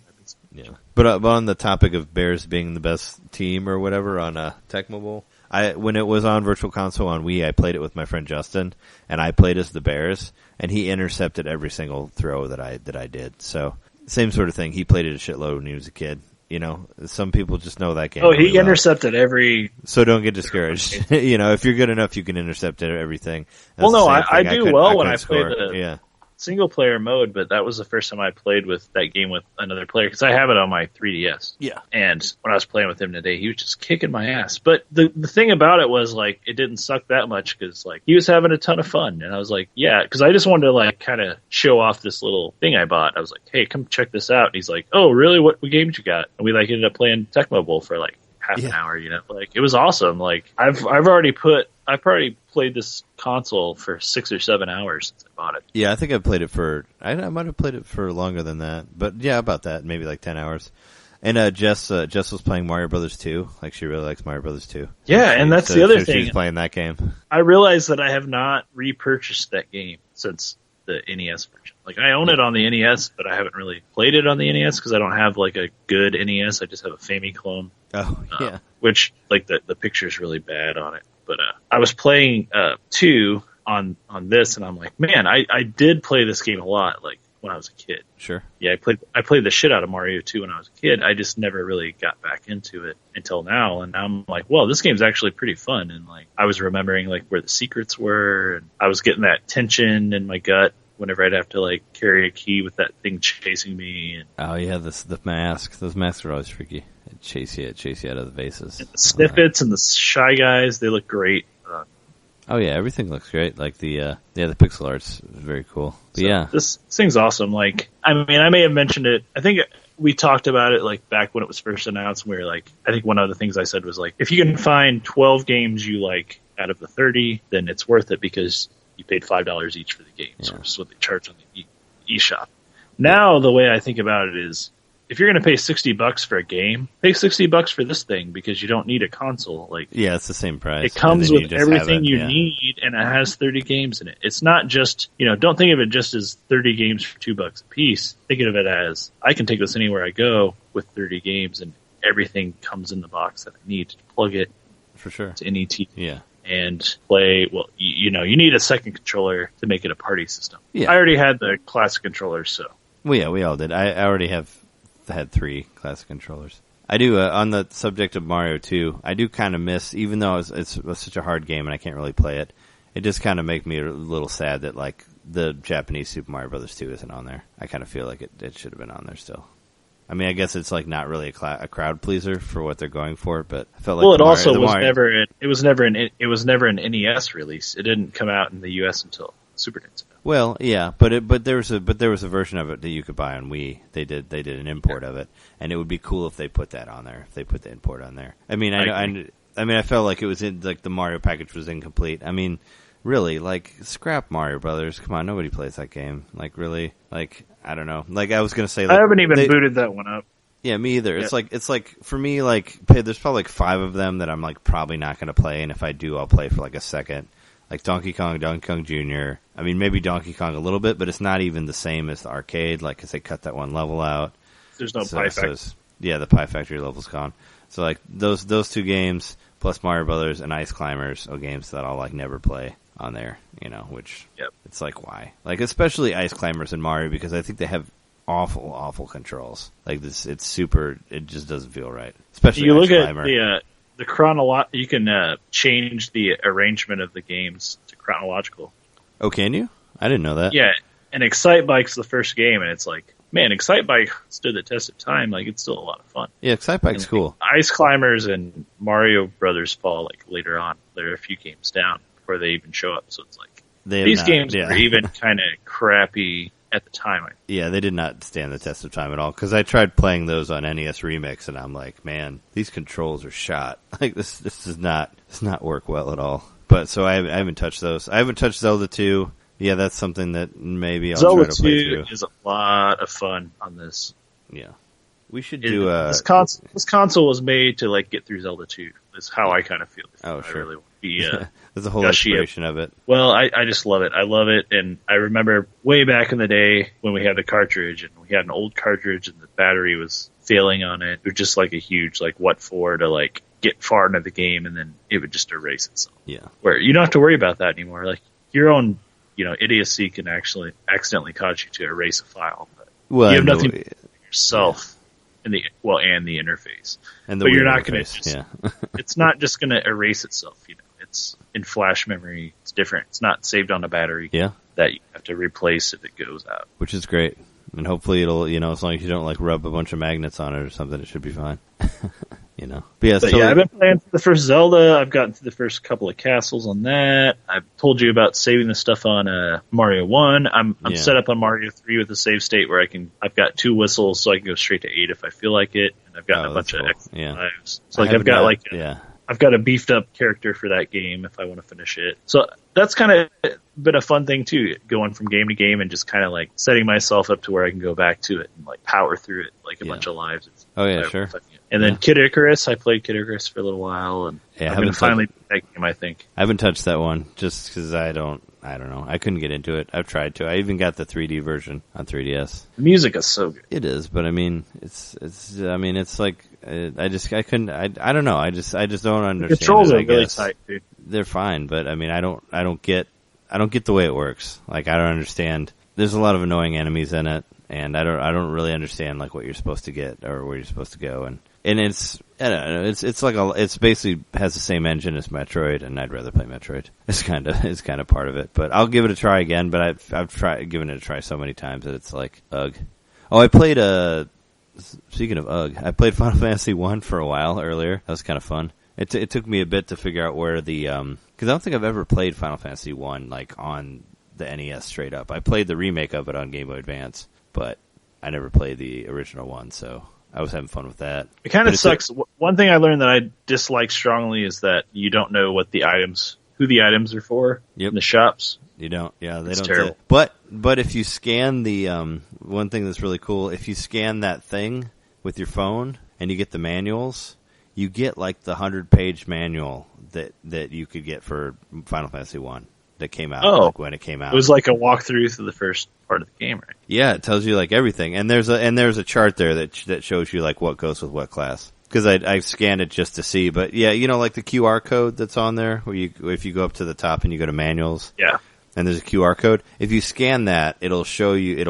Yeah. But on the topic of Bears being the best team or whatever on Tech Mobile... when it was on Virtual Console on Wii, I played it with my friend Justin, and I played as the Bears, and he intercepted every single throw that I did. So, same sort of thing. He played it a shitload when he was a kid. Some people just know that game. Oh, he intercepted every... So don't get discouraged. If you're good enough, you can intercept everything. That's I do well when I play the single-player mode, but that was the first time I played with that game with another player, because I have it on my 3DS. Yeah. And when I was playing with him today, he was just kicking my ass. But the thing about it was, it didn't suck that much, because, he was having a ton of fun. And I was like, yeah, because I just wanted to, kind of show off this little thing I bought. I was like, hey, come check this out. And he's like, oh, really? What games you got? And we, ended up playing Tech Mobile for, half an hour, it was awesome. I've probably played this console for 6 or 7 hours since I bought it. Yeah, I think I played it I might have played it for longer than that, but yeah, about that, maybe 10 hours. And Jess was playing Mario Brothers 2. She really likes Mario Brothers 2. Yeah, and that's the other thing. She's playing that game. I realized that I have not repurchased that game since the NES version. I own it on the NES, but I haven't really played it on the NES because I don't have a good NES. I just have a Famiclone. Oh, yeah. Which the picture's really bad on it. But I was playing 2 on this, and I'm like, man, I did play this game a lot, when I was a kid. Sure. Yeah, I played the shit out of Mario 2 when I was a kid. I just never really got back into it until now, and now I'm like, well, this game's actually pretty fun. And I was remembering where the secrets were, and I was getting that tension in my gut whenever I'd have to carry a key with that thing chasing me. And oh yeah, the mask. Those masks are always freaky. It chase you out of the vases. And the snippets and the Shy Guys, they look great. Oh yeah, everything looks great. The pixel art's very cool. But so yeah, this thing's awesome. I may have mentioned it. I think we talked about it back when it was first announced. We were I think one of the things I said was if you can find 12 games you like out of the 30, then it's worth it because you paid $5 each for the games, which is what they charge on the eShop. Now, the way I think about it is, if you're going to pay $60 for a game, pay $60 for this thing because you don't need a console. Like, yeah, it's the same price. It comes with everything you need, and it has 30 games in it. It's not just, don't think of it just as 30 games for $2 a piece. Think of it as, I can take this anywhere I go with 30 games, and everything comes in the box that I need to plug it for sure to any TV. Yeah. And play. Well, you need a second controller to make it a party system. Yeah. I already had the classic controllers, so. Well, yeah, we all did. I already had 3 classic controllers. I do, on the subject of Mario 2, I do kind of miss, even though it's such a hard game and I can't really play it, it just kind of make me a little sad that, like, the Japanese Super Mario Bros. 2 isn't on there. I kind of feel like it should have been on there still. I mean, I guess it's like not really a crowd pleaser for what they're going for, but I felt like it was never an NES release. It didn't come out in the US until Super Nintendo. Well, yeah, but there was a version of it that you could buy on Wii. They did an import of it, and it would be cool if they put that on there. If they put the import on there. I mean, I felt like it was like the Mario package was incomplete. I mean, really, like, scrap Mario Brothers. Come on, nobody plays that game. Like, really, like, I don't know. Like, I was gonna say, like, I haven't even booted that one up. Yeah, me either. Yeah. It's like for me, like, there's probably like 5 of them that I'm like probably not gonna play, and if I do, I'll play for like a second. Like Donkey Kong Jr. I mean, maybe Donkey Kong a little bit, but it's not even the same as the arcade, like, because they cut that one level out. There's no Pie Factory. Yeah, the Pie Factory level's gone. So, like, those 2 games, plus Mario Brothers and Ice Climbers, are games that I'll, like, never play on there, which, it's like, why? Like, especially Ice Climbers and Mario, because I think they have awful, awful controls. Like, it just doesn't feel right. Especially you Ice look Climber. At you can change the arrangement of the games to chronological. Oh, can you? I didn't know that. Yeah, and Excite Bike's the first game, and it's like, man, Excite Bike stood the test of time. Like, it's still a lot of fun. Yeah, Excite Bike's cool. Ice Climbers and Mario Brothers fall, like, later on. They're a few games down before they even show up, so it's like, these games were even kind of crappy at the time. Yeah, they did not stand the test of time at all, because I tried playing those on NES Remix, and I'm like, man, these controls are shot. Like, this does not work well at all. But, so I haven't touched those. I haven't touched Zelda 2. Yeah, that's something that maybe I'll try to play through. Zelda 2 is a lot of fun on this. Yeah. We should do this console was made to, like, get through Zelda 2. That's how I kind of feel. Oh, sure. I really want to be, there's a whole inspiration of it. Well, I just love it. I love it, and I remember way back in the day when we had the cartridge, and we had an old cartridge, and the battery was failing on it. It was just like a huge, like, what for to, like, get far into the game, and then it would just erase itself. Yeah. Where you don't have to worry about that anymore. Like, your own, idiocy can actually accidentally cause you to erase a file. But you have nothing to do yourself. And the interface, but you're not going to. It's not just going to erase itself. It's in flash memory. It's different. It's not saved on a battery. Yeah, that you have to replace if it goes out. Which is great, and hopefully it'll. As long as you don't like rub a bunch of magnets on it or something, it should be fine. But I've been playing the first Zelda. I've gotten through the first couple of castles on that. I've told you about saving the stuff on Mario 1. I'm set up on Mario 3 with a save state where I've got 2 whistles, so I can go straight to 8 if I feel like it. And I've gotten a bunch of extra lives. So I've got a beefed up character for that game if I want to finish it. So that's kind of been a fun thing too, going from game to game and just kind of like setting myself up to where I can go back to it and like power through it like a bunch of lives. Sure. And then Kid Icarus, I played Kid Icarus for a little while, and I'm going to finally beat that game, I think. I haven't touched that one just because I don't know. I couldn't get into it. I've tried to. I even got the 3D version on 3DS. The music is so good. It is, but I mean, it's like, I couldn't, I don't know. I just don't understand. The controls are really tight, dude. They're fine, but I mean, I don't get the way it works. Like, I don't understand. There's a lot of annoying enemies in it, and I don't really understand like what you're supposed to get or where you're supposed to go, and it's, I don't know, it's basically has the same engine as Metroid, and I'd rather play Metroid. It's kind of part of it, but I'll give it a try again. But I've given it a try so many times that it's like, ugh. Oh, I played speaking of ugh, I played Final Fantasy 1 for a while earlier. That was kind of fun. It took me a bit to figure out where the because I don't think I've ever played Final Fantasy 1 like on the NES straight up. I played the remake of it on Game Boy Advance, but I never played the original one, so I was having fun with that. It kind of sucks. One thing I learned that I dislike strongly is that you don't know what the items who the items are for in the shops. You don't. Yeah, they It's don't. terrible. But if you scan the one thing that's really cool, if you scan that thing with your phone and you get the manuals, you get like the 100-page manual that you could get for Final Fantasy 1 that came out like when it came out. It was like a walkthrough through the first part of the game, right? Yeah, it tells you like everything, and there's a chart there that shows you like what goes with what class. Because I scanned it just to see, but yeah, like the QR code that's on there, where if you go up to the top and you go to manuals, yeah, and there's a QR code. If you scan that, it'll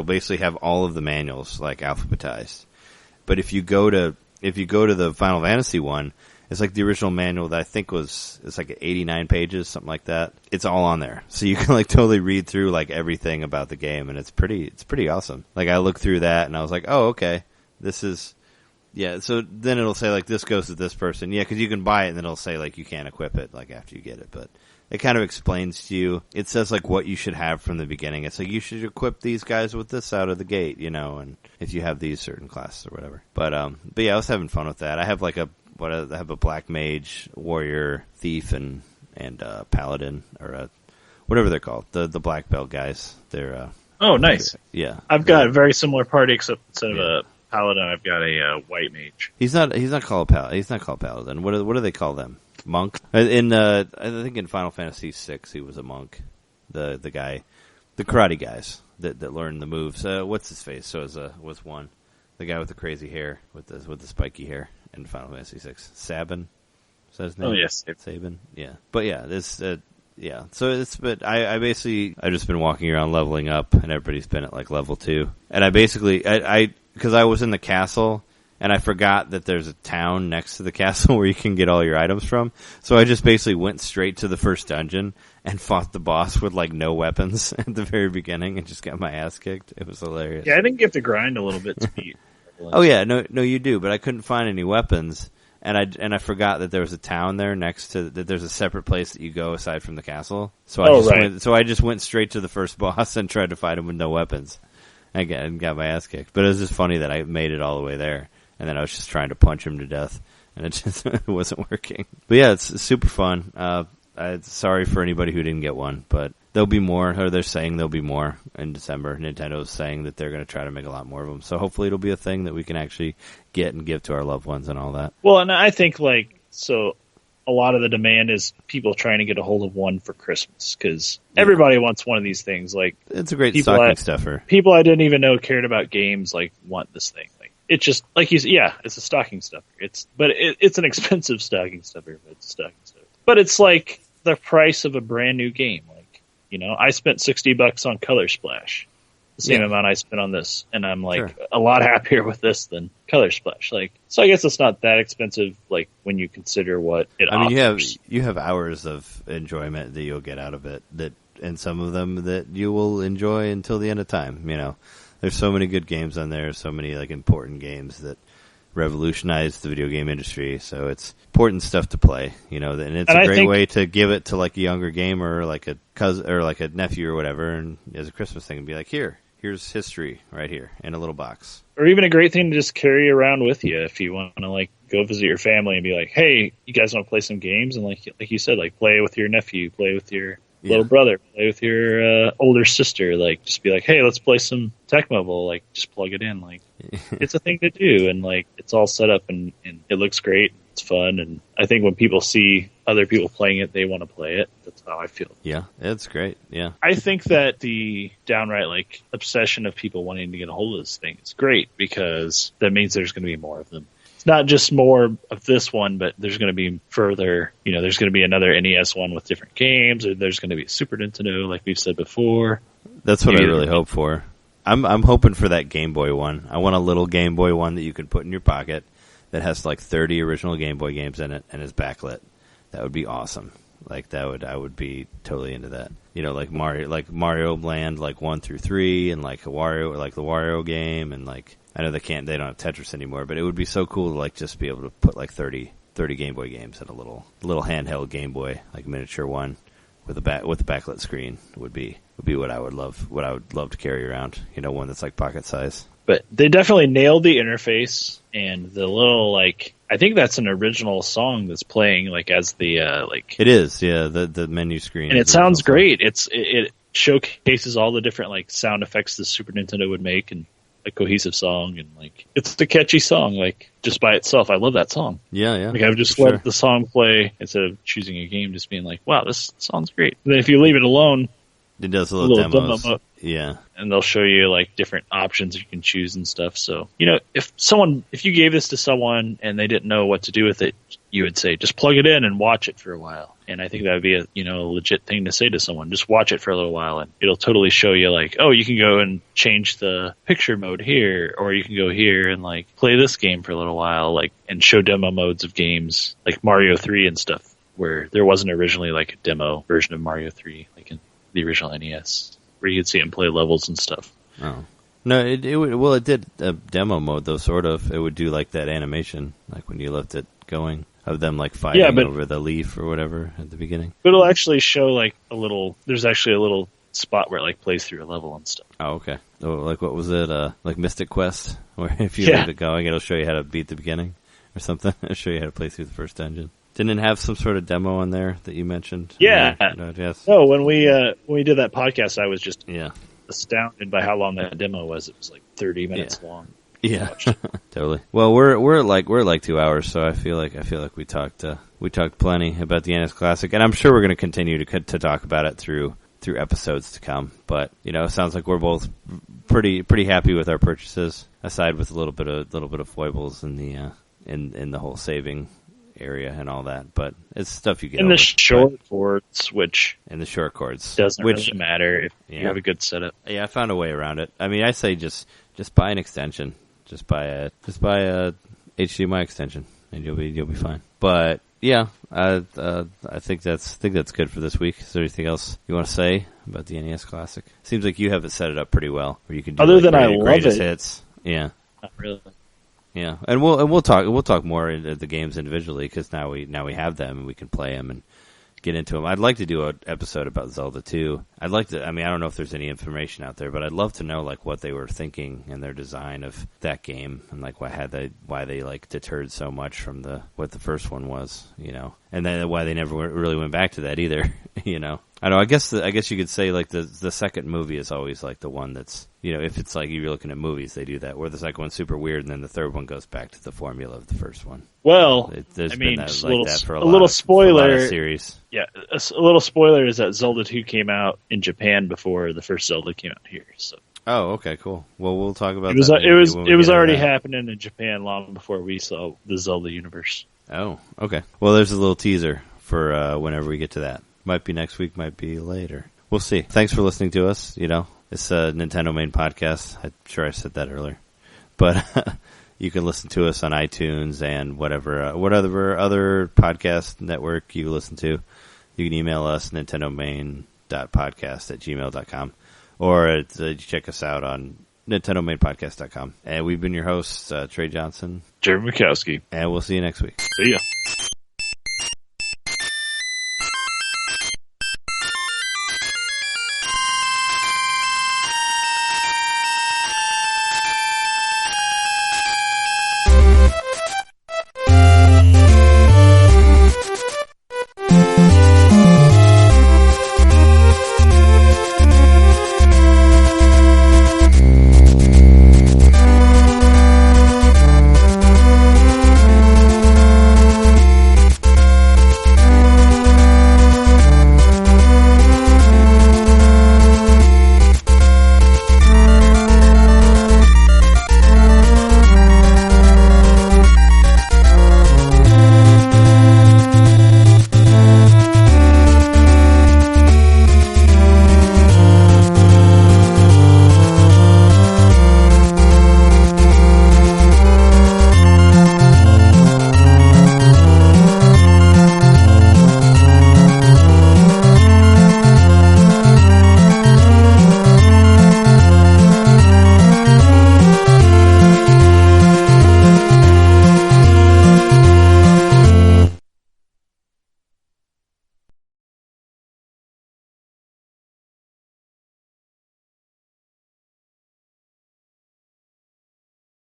basically have all of the manuals like alphabetized. But if you go to the Final Fantasy one, it's like the original manual that I think it's like 89 pages, something like that. It's all on there. So you can like totally read through like everything about the game, and it's pretty awesome. Like I looked through that and I was like, oh, okay, this is, yeah. So then it'll say like this goes to this person. Yeah, cause you can buy it and then it'll say like you can't equip it like after you get it, but it kind of explains to you. It says like what you should have from the beginning. It's like you should equip these guys with this out of the gate, and if you have these certain classes or whatever. But yeah, I was having fun with that. I have like I have a black mage, warrior, thief, and paladin, or whatever they're called. The black belt guys. They're oh, nice. Yeah, I've got a very similar party, except instead of a paladin, I've got a white mage. He's not called paladin. He's not called paladin. What do they call them? Monk. I think in Final Fantasy VI he was a monk. The guy, the karate guys that learn the moves. What's his face? So was one. The guy with the crazy hair with the spiky hair in Final Fantasy VI. Sabin. Is that his name? Oh yes, Sabin. Yeah, but yeah, this. Yeah, so I basically I've just been walking around leveling up, and everybody's been at like level 2, and I basically because I was in the castle. And I forgot that there's a town next to the castle where you can get all your items from. So I just basically went straight to the first dungeon and fought the boss with like no weapons at the very beginning and just got my ass kicked. It was hilarious. Yeah, I think you have to grind a little bit to beat. Oh yeah, no you do, but I couldn't find any weapons. And I forgot that there was a town there next to that. There's a separate place that you go aside from the castle. So I just went straight to the first boss and tried to fight him with no weapons. Again, got my ass kicked. But it was just funny that I made it all the way there. And then I was just trying to punch him to death, and it just wasn't working. But yeah, it's super fun. Sorry for anybody who didn't get one, but there'll be more, or they're saying there'll be more in December. Nintendo's saying that they're going to try to make a lot more of them. So hopefully it'll be a thing that we can actually get and give to our loved ones and all that. Well, and I think so a lot of the demand is people trying to get a hold of one for Christmas, because everybody wants one of these things. Like, it's a great stocking stuffer. People I didn't even know cared about games want this thing. It's just like you said, it's a stocking stuffer. It's an expensive stocking stuffer, but it's a stocking stuffer. But it's like the price of a brand new game. Like, I spent $60 on Color Splash, the same amount I spent on this, and I'm like a lot happier with this than Color Splash. Like, so I guess it's not that expensive. Like when you consider what it offers. You have hours of enjoyment that you'll get out of it. And some of them that you will enjoy until the end of time. There's so many good games on there, so many like important games that revolutionized the video game industry. So it's important stuff to play, and it's a great way to give it to like a younger gamer, or like a cousin or like a nephew or whatever, and as a Christmas thing, and be like, here's history right here in a little box. Or even a great thing to just carry around with you if you want to like go visit your family and be like, hey, you guys want to play some games? And like you said, like play with your nephew, play with your little brother, play with your older sister, like just be like, hey, let's play some Tecmo Bowl, like just plug it in, like it's a thing to do, and like it's all set up and it looks great, it's fun, and I think when people see other people playing it, they want to play it. That's how I feel. Yeah, it's great. Yeah, I think that the downright like obsession of people wanting to get a hold of this thing is great, because that means there's going to be more of them. Not just more of this one, but there's going to be further, there's going to be another NES one with different games, or there's going to be a Super Nintendo, like we've said before. That's what I really hope for. I'm hoping for that Game Boy one. I want a little Game Boy one that you can put in your pocket that has like 30 original Game Boy games in it and is backlit. That would be awesome. Like I would be totally into that. Like Mario Land, like 1 through 3, and like Wario, like the Wario game, and like. I know they don't have Tetris anymore, but it would be so cool to like just be able to put like 30 Game Boy games in a little handheld Game Boy, like miniature one with a backlit screen would be what I would love to carry around, one that's like pocket size. But they definitely nailed the interface, and the little like I think that's an original song that's playing like as the like. It is, yeah. The menu screen, and it sounds great. It showcases all the different like sound effects the Super Nintendo would make, and a cohesive song, and like it's a catchy song, like just by itself. I love that song. Yeah. Like I've just let the song play instead of choosing a game, just being like, wow, this song's great. And then if you leave it alone, it does a little demos. Demo, yeah. And they'll show you like different options you can choose and stuff. So, if you gave this to someone and they didn't know what to do with it, you would say, just plug it in and watch it for a while. And I think that would be a legit thing to say to someone. Just watch it for a little while, and it'll totally show you like, oh, you can go and change the picture mode here, or you can go here and like play this game for a little while, like, and show demo modes of games like Mario 3 and stuff, where there wasn't originally like a demo version of Mario 3, like in the original NES, where you could see him play levels and stuff. Oh. No, it did a demo mode though, sort of. It would do like that animation, like when you left it going, of them like fighting over the leaf or whatever at the beginning. But it'll actually show like there's actually a little spot where it like plays through a level and stuff. Oh, okay. Oh, like what was it? Like Mystic Quest, where if you leave it going, it'll show you how to beat the beginning or something. It'll show you how to play through the first dungeon. Didn't it have some sort of demo in there that you mentioned? Yeah. Yes. No, when we did that podcast, I was just astounded by how long that demo was. It was like 30 minutes long. Yeah, totally. Well, we're like 2 hours, so I feel like we talked plenty about the NES Classic, and I'm sure we're going to continue to talk about it through episodes to come. But it sounds like we're both pretty happy with our purchases, aside with a little bit of foibles in the whole saving area and all that, but it's stuff you get in the short cords, which in the short cords doesn't really matter if you have a good setup. Yeah, I found a way around it. I mean, I say just buy an extension, just buy a HDMI extension, and you'll be fine. But yeah, I think that's good for this week. Is there anything else you want to say about the NES Classic? Seems like you have it set it up pretty well, where you can do other than I love it. Hits. Yeah, not really. Yeah, and we'll talk more into the games individually, because now we have them and we can play them and get into them. I'd like to do an episode about Zelda 2. I don't know if there's any information out there, but I'd love to know like what they were thinking in their design of that game, and like why they like deterred so much from what the first one was, and then why they never really went back to that either, I know. I guess you could say like the second movie is always like the one that's, if it's like you're looking at movies, they do that, where the second one's super weird, and then the third one goes back to the formula of the first one. Well, there's been that, like that for a little spoiler series. Yeah, a little spoiler is that Zelda 2 came out in Japan before the first Zelda came out here. So. Oh, okay, cool. Well, we'll talk about that. It was already that. happening in Japan long before we saw the Zelda universe. Oh, okay. Well, there's a little teaser for whenever we get to that. Might be next week, might be later. We'll see. Thanks for listening to us. It's a NintenDomain podcast. I'm sure I said that earlier. But you can listen to us on iTunes and whatever other podcast network you listen to. You can email us, nintendomain.podcast@gmail.com. Or check us out on nintendomainpodcast.com. And we've been your hosts, Trey Johnson. Jeremy Mikowski. And we'll see you next week. See ya.